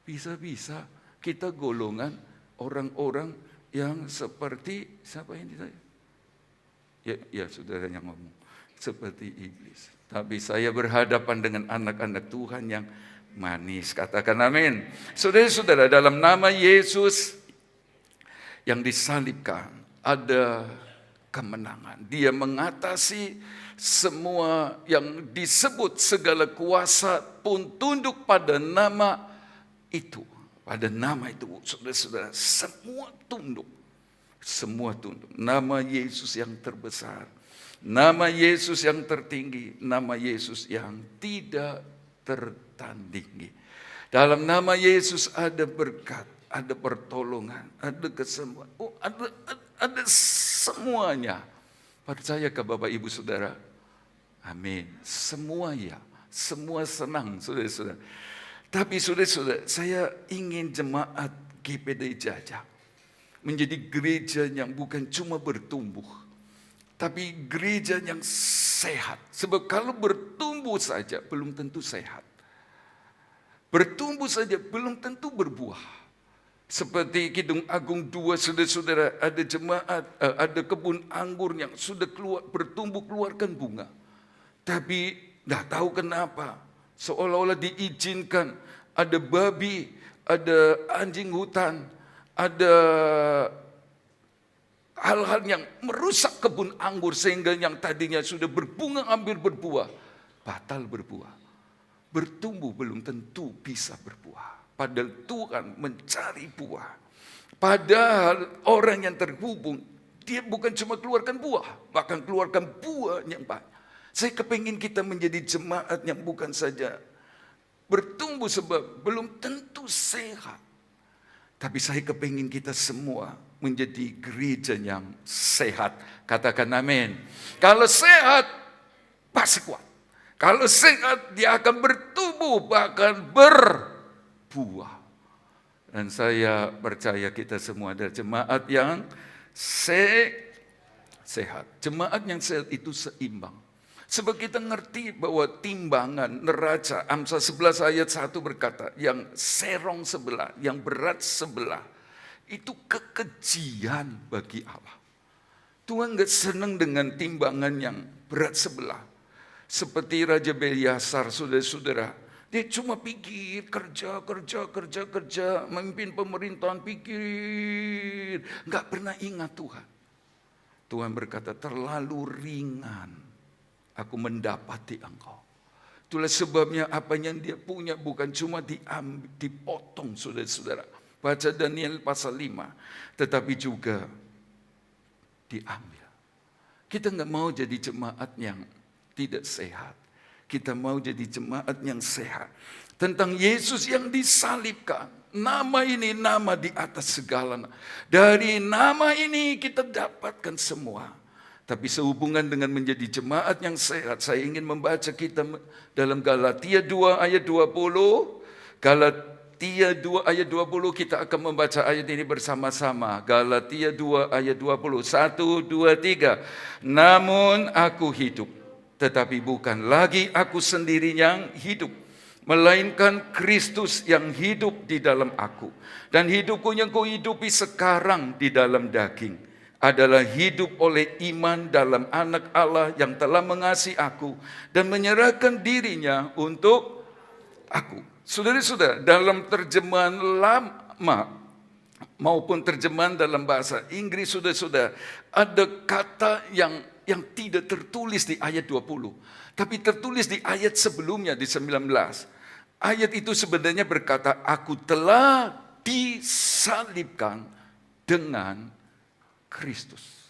bisa-bisa kita golongan orang-orang yang seperti siapa ini tadi? Ya, saudara yang ngomong seperti iblis. Tapi saya berhadapan dengan anak-anak Tuhan yang manis. Katakan amin. Saudara-saudara, dalam nama Yesus yang disalibkan ada kemenangan. Dia mengatasi semua yang disebut segala kuasa pun tunduk pada nama itu. Pada nama itu, saudara-saudara, semua tunduk. Semua tunduk. Nama Yesus yang terbesar. Nama Yesus yang tertinggi. Nama Yesus yang tidak tertandingi. Dalam nama Yesus ada berkat, ada pertolongan, ada kesembuhan. Oh, ada semuanya. Percayakah Bapak Ibu Saudara? Amin. Semua ya. Semua senang, saudara-saudara. Tapi saudara-saudara, saya ingin jemaat GPD Jajak menjadi gereja yang bukan cuma bertumbuh, tapi gereja yang sehat. Sebab kalau bertumbuh saja belum tentu sehat. Bertumbuh saja belum tentu berbuah. Seperti Kidung Agung 2, saudara-saudara, ada jemaat, ada kebun anggur yang sudah bertumbuh keluarkan bunga. Tapi tidak tahu kenapa, seolah-olah diizinkan ada babi, ada anjing hutan, ada hal-hal yang merusak kebun anggur sehingga yang tadinya sudah berbunga hampir berbuah, batal berbuah. Bertumbuh belum tentu bisa berbuah. Padahal Tuhan mencari buah. Padahal orang yang terhubung, dia bukan cuma keluarkan buah, bahkan keluarkan buah yang banyak. Saya kepingin kita menjadi jemaat yang bukan saja bertumbuh sebab belum tentu sehat. Tapi saya kepingin kita semua menjadi gereja yang sehat. Katakan amin. Kalau sehat, pasti kuat. Kalau sehat, dia akan bertumbuh, bahkan berbuah. Dan saya percaya kita semua adalah jemaat yang sehat. Jemaat yang sehat itu seimbang. Sebab kita ngerti bahwa timbangan neraca, Amsal 11 ayat 1 berkata, yang serong sebelah, yang berat sebelah, itu kekejian bagi Allah. Tuhan gak senang dengan timbangan yang berat sebelah. Seperti Raja Belsasar, saudara-saudara, dia cuma pikir, kerja, memimpin pemerintahan, pikir, gak pernah ingat Tuhan. Tuhan berkata, terlalu ringan aku mendapati engkau. Itulah sebabnya apa yang dia punya bukan cuma dipotong, saudara-saudara. Baca Daniel pasal 5. Tetapi juga diambil. Kita nggak mau jadi jemaat yang tidak sehat. Kita mau jadi jemaat yang sehat. Tentang Yesus yang disalibkan. Nama ini nama di atas segala nama. Dari nama ini kita dapatkan semua. Tapi sehubungan dengan menjadi jemaat yang sehat, saya ingin membaca kita dalam Galatia 2 ayat 20. Galatia 2 ayat 20, kita akan membaca ayat ini bersama-sama. Galatia 2 ayat 20. 1, 2, 3. Namun aku hidup, tetapi bukan lagi aku sendiri yang hidup, melainkan Kristus yang hidup di dalam aku. Dan hidupku yang kuhidupi sekarang di dalam daging adalah hidup oleh iman dalam anak Allah yang telah mengasihi aku dan menyerahkan dirinya untuk aku. Saudara-saudara, dalam terjemahan lama maupun terjemahan dalam bahasa Inggris, saudara-saudara, ada kata yang tidak tertulis di ayat 20, tapi tertulis di ayat sebelumnya di 19. Ayat itu sebenarnya berkata, aku telah disalibkan dengan Kristus.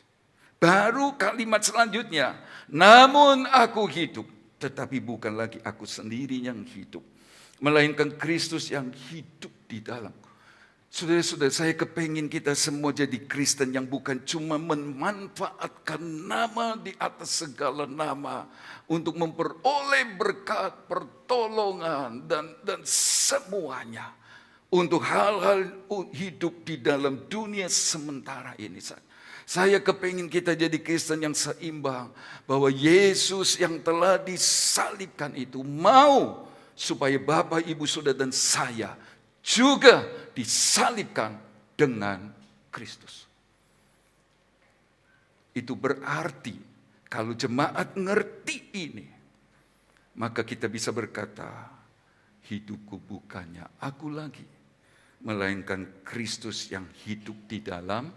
Baru kalimat selanjutnya, namun aku hidup, tetapi bukan lagi aku sendiri yang hidup, melainkan Kristus yang hidup di dalamku. Saudara-saudara, saya kepingin kita semua jadi Kristen yang bukan cuma memanfaatkan nama di atas segala nama untuk memperoleh berkat, pertolongan, dan semuanya. Untuk hal-hal hidup di dalam dunia sementara ini saja. Saya kepingin kita jadi Kristen yang seimbang. Bahwa Yesus yang telah disalibkan itu mau supaya Bapak, Ibu, Saudara, dan saya juga disalibkan dengan Kristus. Itu berarti kalau jemaat ngerti ini, maka kita bisa berkata, hidupku bukannya aku lagi, melainkan Kristus yang hidup di dalam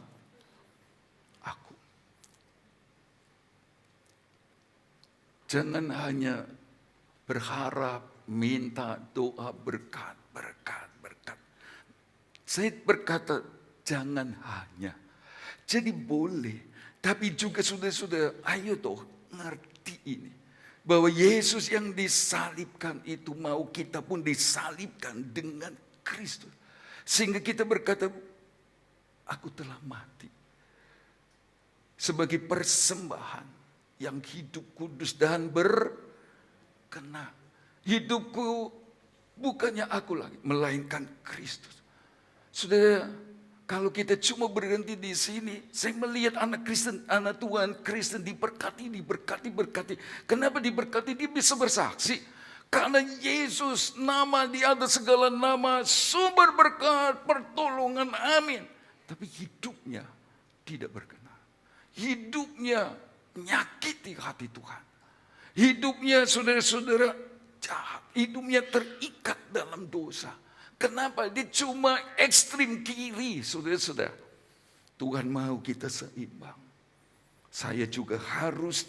aku. Jangan hanya berharap, minta doa berkat. Saya berkata, jangan hanya. Jadi boleh, tapi juga sudah, ayo toh ngerti ini. Bahwa Yesus yang disalibkan itu mau kita pun disalibkan dengan Kristus. Sehingga kita berkata, aku telah mati. Sebagai persembahan yang hidup kudus dan berkenan. Hidupku bukannya aku lagi, melainkan Kristus. Saudara, kalau kita cuma berhenti di sini, saya melihat anak Kristen, anak Tuhan Kristen diberkati. Kenapa diberkati? Dia bisa bersaksi. Karena Yesus, nama di atas segala nama, sumber berkat, pertolongan, amin. Tapi hidupnya tidak berkenan. Hidupnya menyakiti hati Tuhan. Hidupnya saudara-saudara jahat. Hidupnya terikat dalam dosa. Kenapa? Dia cuma ekstrim kiri, saudara-saudara. Tuhan mau kita seimbang. Saya juga harus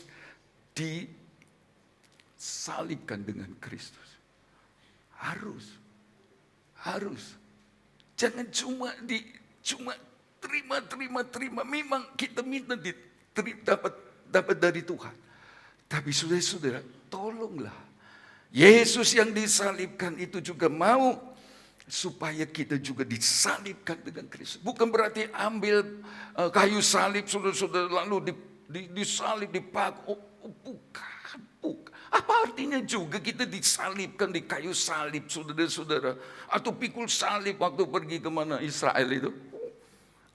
disalibkan dengan Kristus. Harus. Jangan cuma terima. Memang kita minta dapat dari Tuhan. Tapi saudara-saudara, tolonglah. Yesus yang disalibkan itu juga mau supaya kita juga disalibkan dengan Kristus. Bukan berarti ambil kayu salib saudara-saudara lalu disalib, dipaku. Bukan. Apa artinya juga kita disalibkan di kayu salib saudara-saudara. Atau pikul salib waktu pergi kemana Israel itu.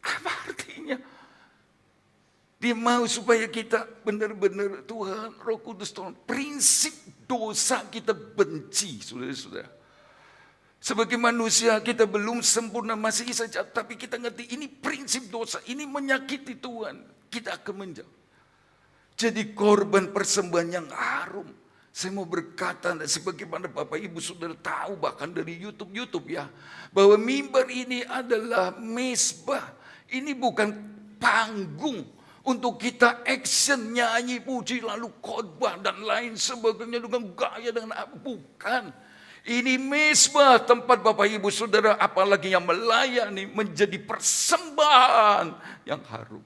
Apa artinya? Dia mau supaya kita benar-benar Tuhan Roh Kudus tolong. Prinsip dosa kita benci saudara-saudara. Sebagai manusia kita belum sempurna masih saja, tapi kita ngerti ini prinsip dosa, ini menyakiti Tuhan, kita akan menjauh. Jadi korban persembahan yang harum. Saya mau berkata, sebagaimana Bapak Ibu Saudara tahu bahkan dari YouTube ya, bahwa mimbar ini adalah mezbah. Ini bukan panggung untuk kita action, nyanyi, puji, lalu khotbah dan lain sebagainya dengan gaya dengan apa, bukan. Ini mezbah, tempat Bapak Ibu Saudara apalagi yang melayani menjadi persembahan yang harum.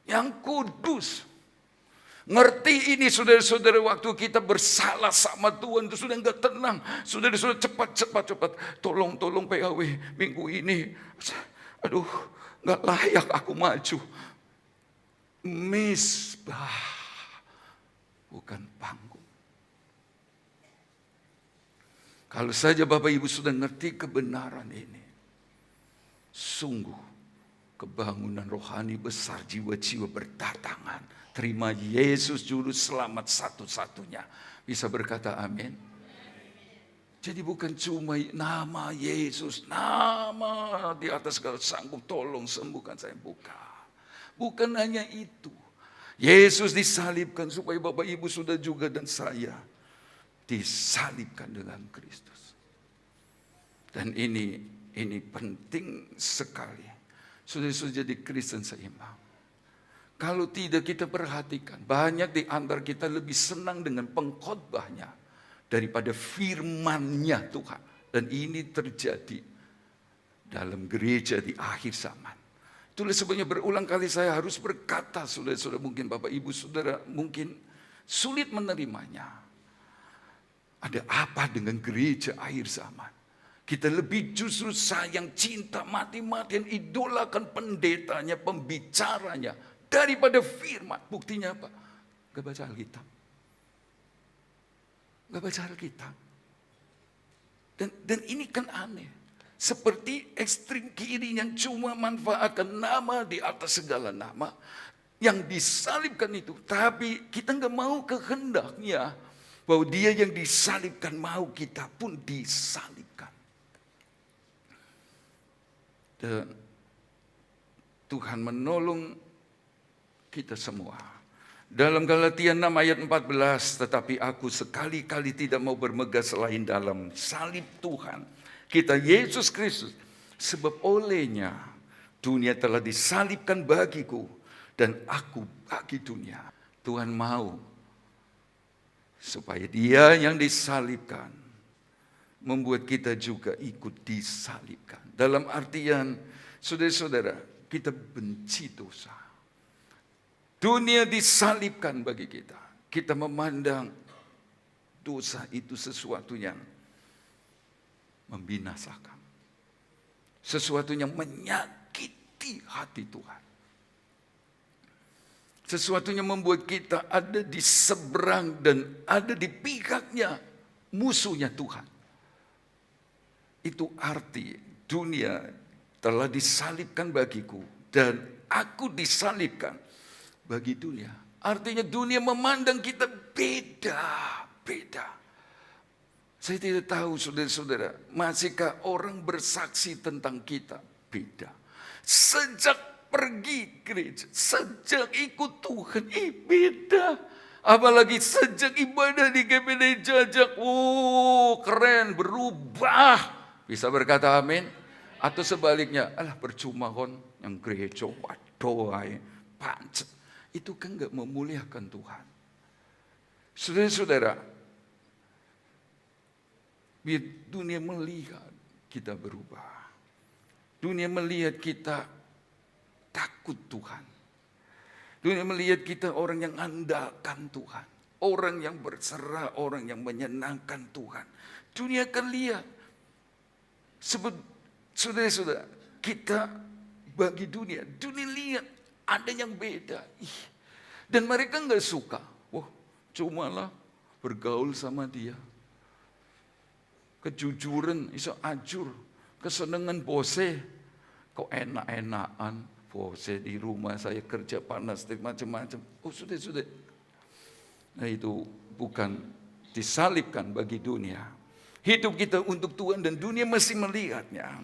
Yang kudus. Ngerti ini saudara-saudara, waktu kita bersalah sama Tuhan itu sudah enggak tenang. Saudara-saudara cepat. Tolong PAW minggu ini. Aduh, enggak layak aku maju. Mezbah. Bukan panggung. Kalau saja Bapak Ibu sudah ngerti kebenaran ini, sungguh kebangunan rohani besar, jiwa-jiwa berdatangan. Terima Yesus Juru Selamat satu-satunya. Bisa berkata amin? Jadi bukan cuma nama Yesus, nama di atas segala sanggup tolong sembuhkan saya. Bukan hanya itu. Yesus disalibkan supaya Bapak Ibu sudah juga dan saya disalibkan dengan Kristus. Dan ini penting sekali. Sudah jadi Kristen seimbang. Kalau tidak kita perhatikan, banyak di antara kita lebih senang dengan pengkhotbahnya daripada firman-Nya Tuhan. Dan ini terjadi dalam gereja di akhir zaman. Itulah sebabnya berulang kali saya harus berkata, saudara-saudara, mungkin Bapak Ibu Saudara mungkin sulit menerimanya. Ada apa dengan gereja akhir zaman? Kita lebih justru sayang, cinta, mati-matian, idolakan pendetanya, pembicaranya, daripada firman. Buktinya apa? Gak baca Alkitab. Dan ini kan aneh. Seperti ekstrim kiri yang cuma manfaatkan nama di atas segala nama. Yang disalibkan itu. Tapi kita gak mau kehendaknya. Bahwa dia yang disalibkan mau kita pun disalibkan. Dan Tuhan menolong kita semua. Dalam Galatia 6 ayat 14, tetapi aku sekali-kali tidak mau bermegah selain dalam salib Tuhan kita Yesus Kristus. Sebab olehnya dunia telah disalibkan bagiku dan aku bagi dunia. Tuhan mau supaya dia yang disalibkan membuat kita juga ikut disalibkan. Dalam artian, saudara-saudara, kita benci dosa. Dunia disalibkan bagi kita. Kita memandang dosa itu sesuatu yang membinasakan. Sesuatu yang menyakiti hati Tuhan. Sesuatu yang membuat kita ada di seberang dan ada di pihaknya musuhnya Tuhan. Itu arti dunia telah disalibkan bagiku dan aku disalibkan bagi dunia. Artinya dunia memandang kita beda-beda. Saya tidak tahu saudara-saudara, masihkah orang bersaksi tentang kita beda. Sejak pergi gereja, sejak ikut Tuhan, beda. Apalagi sejak ibadah di GBD Jajak, keren, berubah. Bisa berkata amin? Atau sebaliknya, alah percuma kon yang gereja, waduh, pancet. Itu kan gak memuliakan Tuhan. Saudara-saudara, biar dunia melihat kita berubah. Dunia melihat kita takut Tuhan. Dunia melihat kita orang yang andalkan Tuhan. Orang yang berserah, orang yang menyenangkan Tuhan. Dunia akan lihat. Sebab saudara-saudara, kita bagi dunia lihat ada yang beda. Dan mereka nggak suka. Wah, cumalah bergaul sama dia. Kejujuran, iso ajur. Kesenangan bose, kok enak-enakan. Bose di rumah saya kerja panas, macam-macam. Oh sudah. Nah itu bukan disalibkan bagi dunia. Hidup kita untuk Tuhan dan dunia masih melihatnya.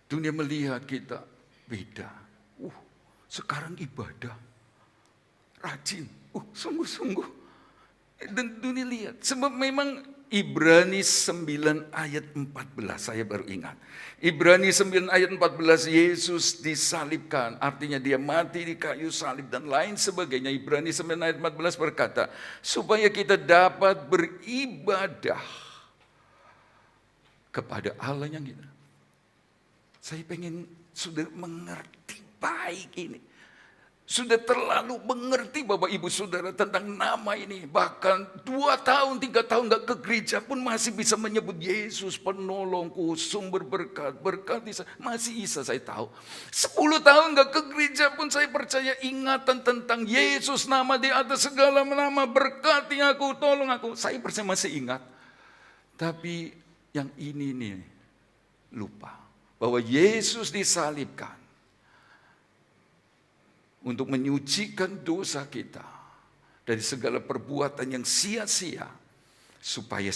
Dunia melihat kita beda. Sekarang ibadah. Rajin. Sungguh-sungguh. Dan dunia lihat. Sebab memang Ibrani 9 ayat 14, saya baru ingat. Ibrani 9 ayat 14, Yesus disalibkan. Artinya dia mati di kayu salib dan lain sebagainya. Ibrani 9 ayat 14 berkata, supaya kita dapat beribadah kepada Allah yang kita. Saya pengen sudah mengerti baik ini. Sudah terlalu mengerti Bapak Ibu Saudara tentang nama ini. Bahkan 2 tahun, 3 tahun gak ke gereja pun masih bisa menyebut Yesus penolongku, sumber berkat, berkati saya. Masih bisa saya tahu. 10 tahun gak ke gereja pun saya percaya ingatan tentang Yesus, nama di atas segala nama, berkati aku, tolong aku. Saya percaya masih ingat. Tapi yang ini nih lupa. Bahwa Yesus disalibkan untuk menyucikan dosa kita dari segala perbuatan yang sia-sia, supaya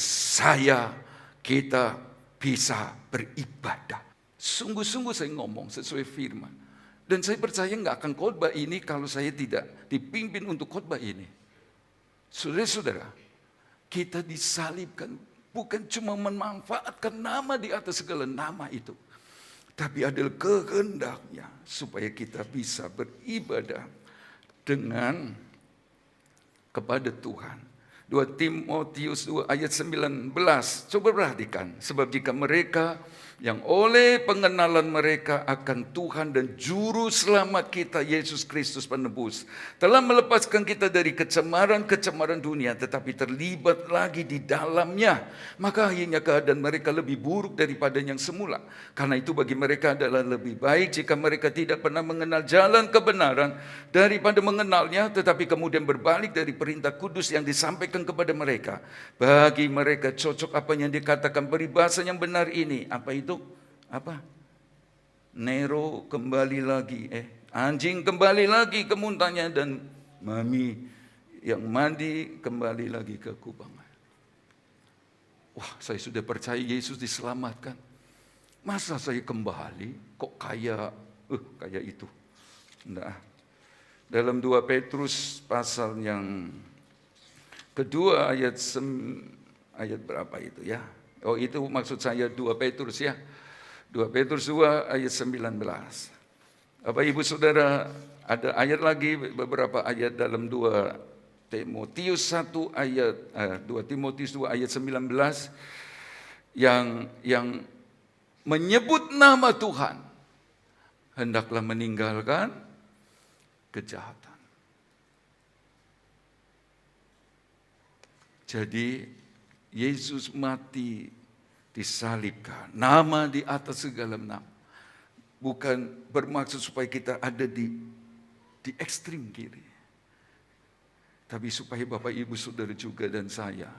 kita bisa beribadah. Sungguh-sungguh saya ngomong sesuai firman. Dan saya percaya nggak akan khotbah ini kalau saya tidak dipimpin untuk khotbah ini. Saudara-saudara, kita disalibkan bukan cuma memanfaatkan nama di atas segala nama itu, tapi adalah kehendaknya supaya kita bisa beribadah dengan kepada Tuhan. 2 Timotius 2 ayat 19. Coba perhatikan. Sebab jika mereka yang oleh pengenalan mereka akan Tuhan dan Juru Selamat kita Yesus Kristus penebus telah melepaskan kita dari kecemaran-kecemaran dunia, tetapi terlibat lagi di dalamnya, maka akhirnya keadaan mereka lebih buruk daripada yang semula. Karena itu bagi mereka adalah lebih baik jika mereka tidak pernah mengenal jalan kebenaran daripada mengenalnya, tetapi kemudian berbalik dari perintah kudus yang disampaikan kepada mereka. Bagi mereka cocok apa yang dikatakan peribahasa yang benar ini. Apa itu? Apa? Nero kembali lagi. Anjing kembali lagi ke muntahnya dan mami yang mandi kembali lagi ke kubangan. Wah, saya sudah percaya Yesus diselamatkan. Masa saya kembali kok kayak itu? Enggak. Dalam 2 Petrus pasal yang kedua ayat berapa itu ya? Oh, itu maksud saya 2 Petrus ya. 2 Petrus 2 ayat 19. Bapak Ibu Saudara, ada ayat lagi, beberapa ayat dalam 2 Timotius 1 ayat 2 Timotius 2 ayat 19 yang menyebut nama Tuhan, hendaklah meninggalkan kejahatan. Jadi Yesus mati, disalibkan, nama di atas segala nama. Bukan bermaksud supaya kita ada di ekstrim kiri. Tapi supaya Bapak Ibu Saudara juga dan saya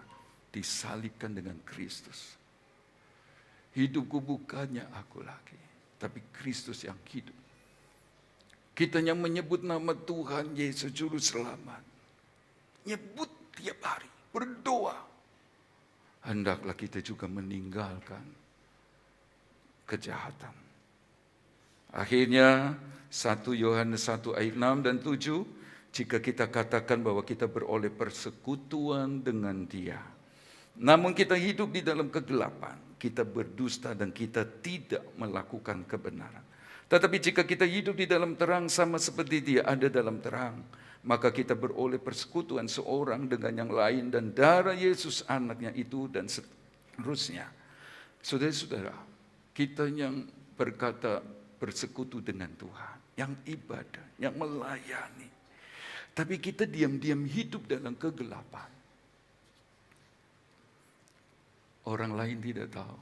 disalibkan dengan Kristus. Hidupku bukannya aku lagi, tapi Kristus yang hidup. Kita yang menyebut nama Tuhan Yesus Juru Selamat, nyebut tiap hari, berdoa. Hendaklah kita juga meninggalkan kejahatan. Akhirnya 1 Yohanes 1 ayat 6 dan 7, jika kita katakan bahwa kita beroleh persekutuan dengan Dia, namun kita hidup di dalam kegelapan, kita berdusta dan kita tidak melakukan kebenaran. Tetapi jika kita hidup di dalam terang sama seperti Dia ada dalam terang, maka kita beroleh persekutuan seorang dengan yang lain dan darah Yesus anaknya itu dan seterusnya. Saudara-saudara, kita yang berkata bersekutu dengan Tuhan, yang ibadah, yang melayani, tapi kita diam-diam hidup dalam kegelapan. Orang lain tidak tahu.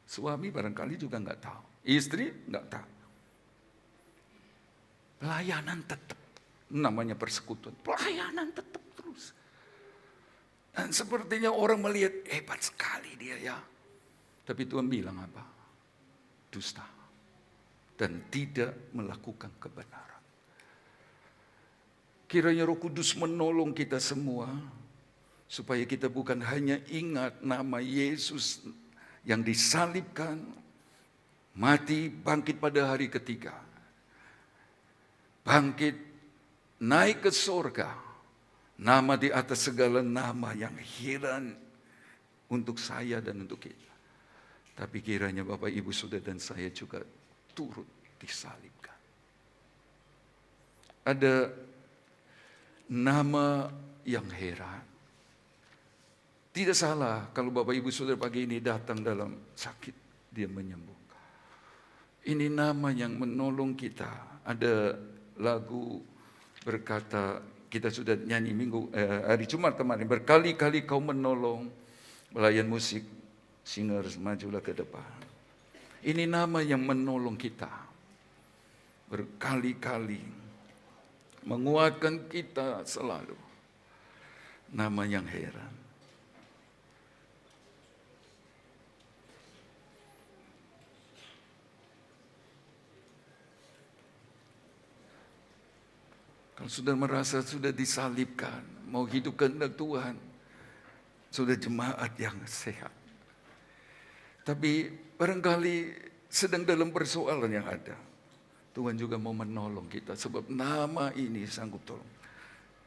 Suami barangkali juga nggak tahu. Istri nggak tahu. Pelayanan tetap. Namanya persekutuan. Pelayanan tetap terus. Dan sepertinya orang melihat hebat sekali dia ya. Tapi Tuhan bilang apa? Dusta. Dan tidak melakukan kebenaran. Kiranya Roh Kudus menolong kita semua. Supaya kita bukan hanya ingat nama Yesus yang disalibkan, mati, bangkit pada hari ketiga. Bangkit, naik ke surga. Nama di atas segala nama yang heran untuk saya dan untuk kita. Tapi kiranya Bapak Ibu Saudara dan saya juga turut disalibkan. Ada nama yang heran. Tidak salah kalau Bapak Ibu Saudara pagi ini datang dalam sakit, Dia menyembuhkan. Ini nama yang menolong kita. Ada lagu berkata, kita sudah nyanyi hari Jumat kemarin, berkali-kali Kau menolong, pelayan musik, singers majulah ke depan. Ini nama yang menolong kita. Berkali-kali menguatkan kita selalu. Nama yang heran. Kalau sudah merasa sudah disalibkan, mau hidup kehendak Tuhan, sudah jemaat yang sehat. Tapi barangkali sedang dalam persoalan yang ada. Tuhan juga mau menolong kita, sebab nama ini sanggup tolong.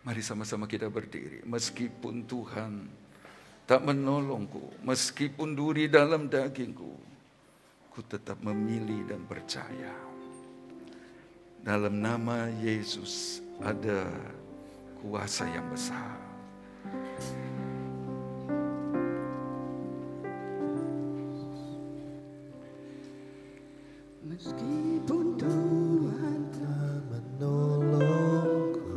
Mari sama-sama kita berdiri. Meskipun Tuhan tak menolongku, meskipun duri dalam dagingku, ku tetap memilih dan percaya. Dalam nama Yesus ada kuasa yang besar. Meskipun Tuhan tak menolongku,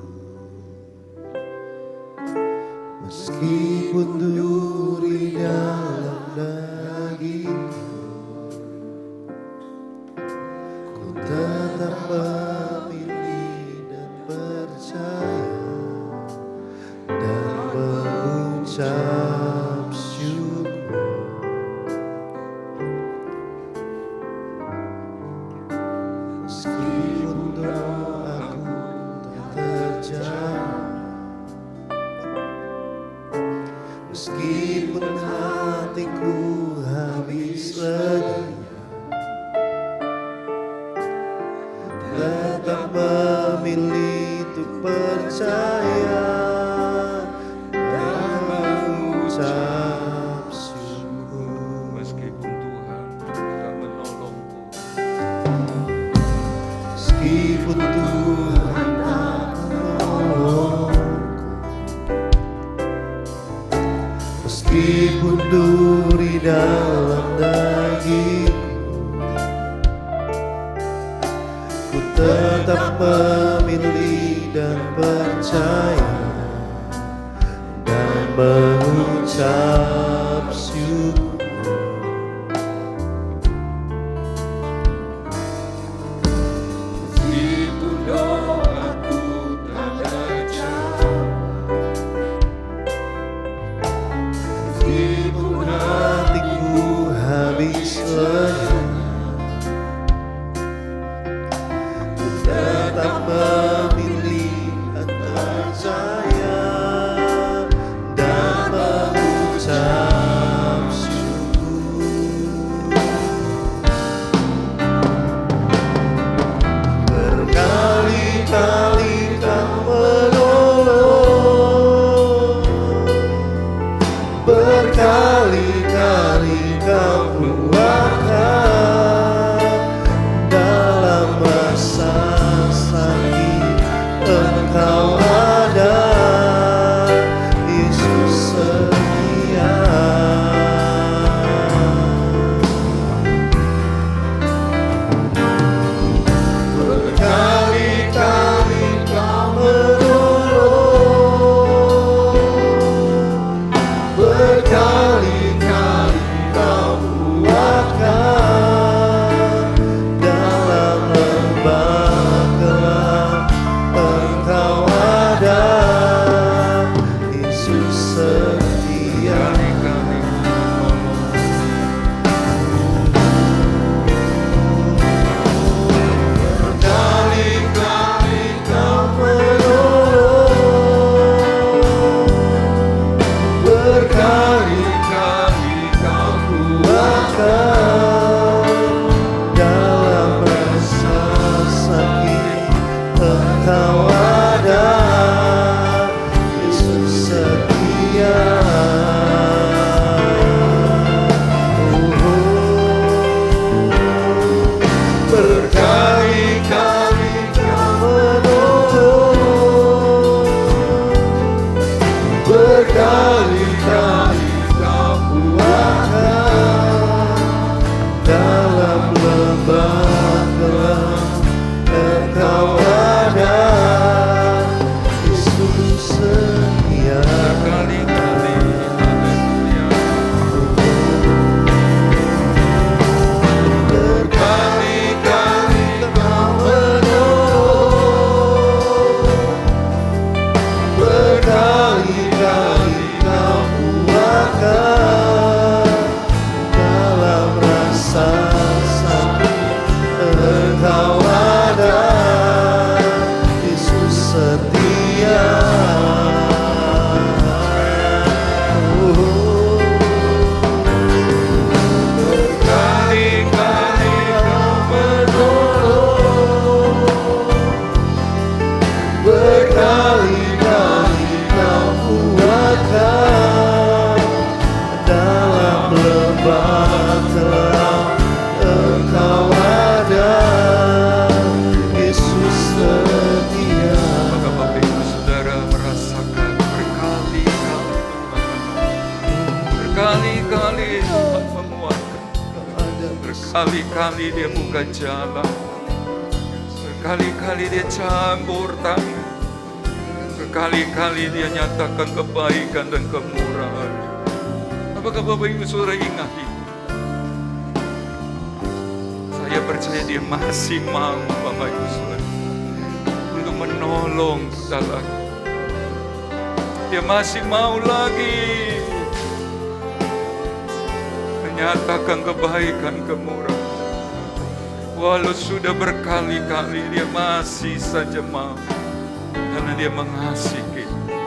meskipun duri dalam dagingku, ku tetap memilih dan percaya dan mengucap syukur. Meskipun doaku tak terjawab, Meskipun hatiku habis letih, tetap memilih untuk percaya dan mengucap syukur. Meskipun Tuhan tak menolongku, Meskipun Tuhan tak menolongku, meskipun duri dalam dagingku, ku tetap memilih dan percaya dan mengucap syukur. Meskipun doaku tak terjawab, meskipun hatiku habis lenyap, ku tetap memilih dan percaya dan mengucap syukur. Berkali-kali Kau menolong, berkali-kali Kau kuatkan dalam masa sakit. Engkau ada, Yesus setia. Berkali-kali Kau menolong, berkali-kali Kau kuatkan dalam lembah gelap. Engkau ada, Yesus setia. kali-kali menolongku. Berkali-kali Kau menolong, berkali-kali Kau kuatkan dalam rasa sakit. Engkau ada, Yesus setia. Berkali-kali Kau menolong, berkali-kali Kau kuatkan dalam lembah gelap. Engkau ada, Yesus setia. Berkali-kali, haleluya. Berkali-kali Kau menolong, berkali-kali Kau kuatkan dalam rasa sakit. Engkau ada, Yesus setia. Berkali-kali Kau menolong, berkali-kali Kau kuatkan dalam lembah gelap. Engkau ada, Yesus setia. Apakah Bapak Ibu Saudara merasakan berkali-kali Tuhan menolong? Berkali-kali Tuhan menguatkan, berkali-kali Dia buka jalan, berkali-kali Dia campur tangan, berkali-kali Dia nyatakan kebaikan dan kemurahan. Apakah Bapak Ibu Saudara ingat itu? Saya percaya Dia masih mau, Bapak Ibu Saudara, untuk menolong kita lagi. Dia masih mau lagi menyatakan kebaikan kemurahan. Walau sudah berkali-kali, Dia masih saja mau, karena Dia mengasihi kita.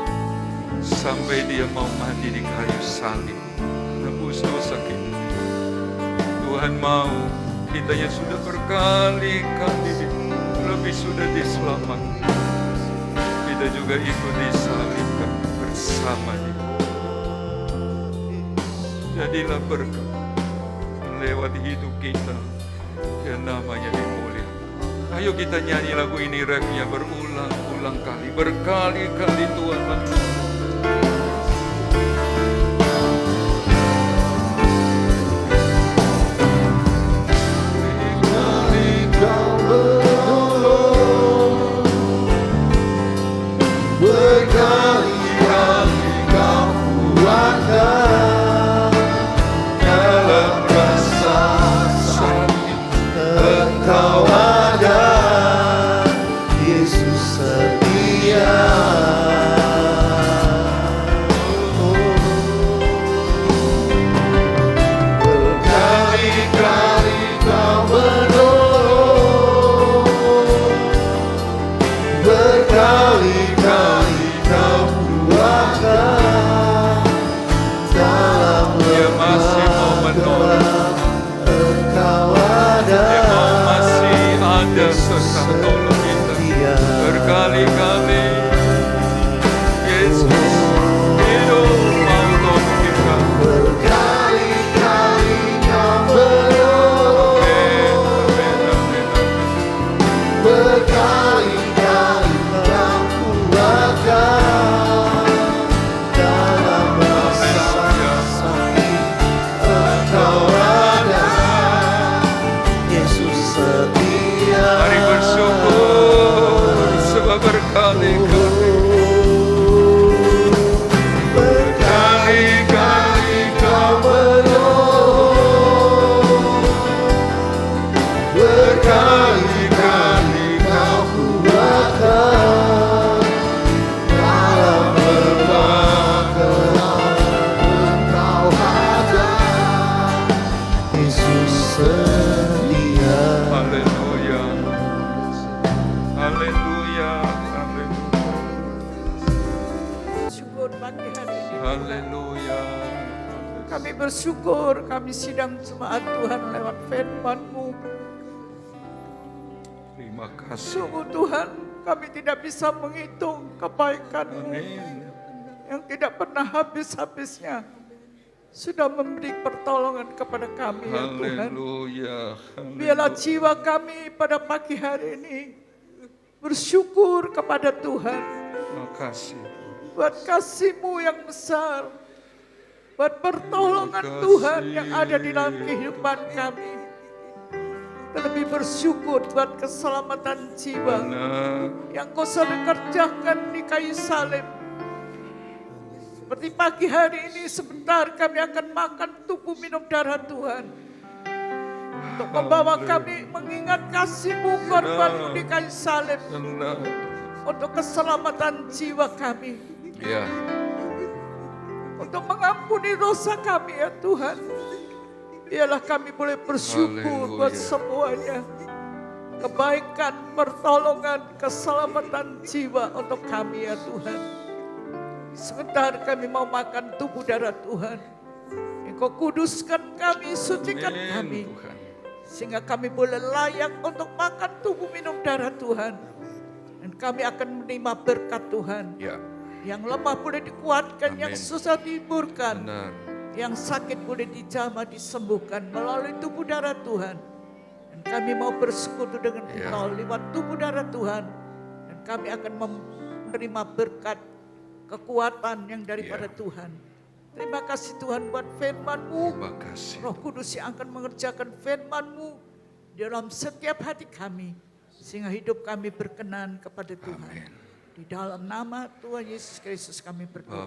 sampai dia mau mati di kayu salib, nebus dosa kita. Tuhan mau kita yang sudah berkali-kali lebih sudah diselamatkan, kita juga ikut disalibkan bersama dia. Jadilah berkat lewat hidup kita yang namanya dimuliakan. Ayo kita nyanyi lagu ini refnya berulang-ulang kali, berkali-kali Tuhan menolong. Berkali-kali Yesus hidup mau tolong kita. Berkali-kali Kau menolong, berkali-kali Kau kuatkan dalam masa sakit. Engkau ada, Yesus setia. Mari bersyukur sebab berkali-kali Kau menolong, berkali-kali Kau kuatkan dalam lemah gelap. Engkau ada, Yesus setia. Haleluya, haleluya, haleluya, Syukur pagi hari ini. haleluya. Kami bersyukur kami sidang jemaat Tuhan lewat firman-Mu. Terima kasih. Sungguh Tuhan, kami tidak bisa menghitung kebaikan-Mu Amin. yang tidak pernah habis-habisnya. Sudah memberi pertolongan kepada kami ya Tuhan. Haleluya. Biarlah jiwa kami pada pagi hari ini bersyukur kepada Tuhan. Terima kasih. Buat kasih-Mu yang besar, buat pertolongan Terima kasih. Tuhan yang ada di dalam kehidupan kami. Terlebih bersyukur buat keselamatan jiwa Benar. yang Kau sudah kerjakan di kayu salib. Seperti pagi hari ini sebentar kami akan makan tubuh minum darah Tuhan. Untuk membawa kami mengingat kasih-Mu, korban-Mu di kayu salib. Benar. Untuk keselamatan jiwa kami. Ya. Untuk mengampuni dosa kami ya Tuhan. Biarlah kami boleh bersyukur buat Haleluya. semuanya. Kebaikan, pertolongan, keselamatan jiwa untuk kami ya Tuhan. Sebentar kami mau makan tubuh darah Tuhan. Engkau kuduskan kami, sucikan kami. Amin, Tuhan. Sehingga kami boleh layak untuk makan tubuh minum darah Tuhan. Dan kami akan menerima berkat Tuhan. Ya. Yang lemah boleh dikuatkan, yang Amin. susah dihiburkan. Benar. Yang sakit boleh dijamah, disembuhkan melalui tubuh darah Tuhan. Dan kami mau bersekutu dengan Ya. Engkau lewat tubuh darah Tuhan. Dan kami akan menerima berkat, kekuatan yang daripada Ya. Tuhan. Terima kasih Tuhan buat firman-Mu. Terima kasih. Roh Kudus yang akan mengerjakan firman-Mu dalam setiap hati kami. Sehingga hidup kami berkenan kepada Tuhan. Amin. Di dalam nama Tuhan Yesus Kristus kami berdoa.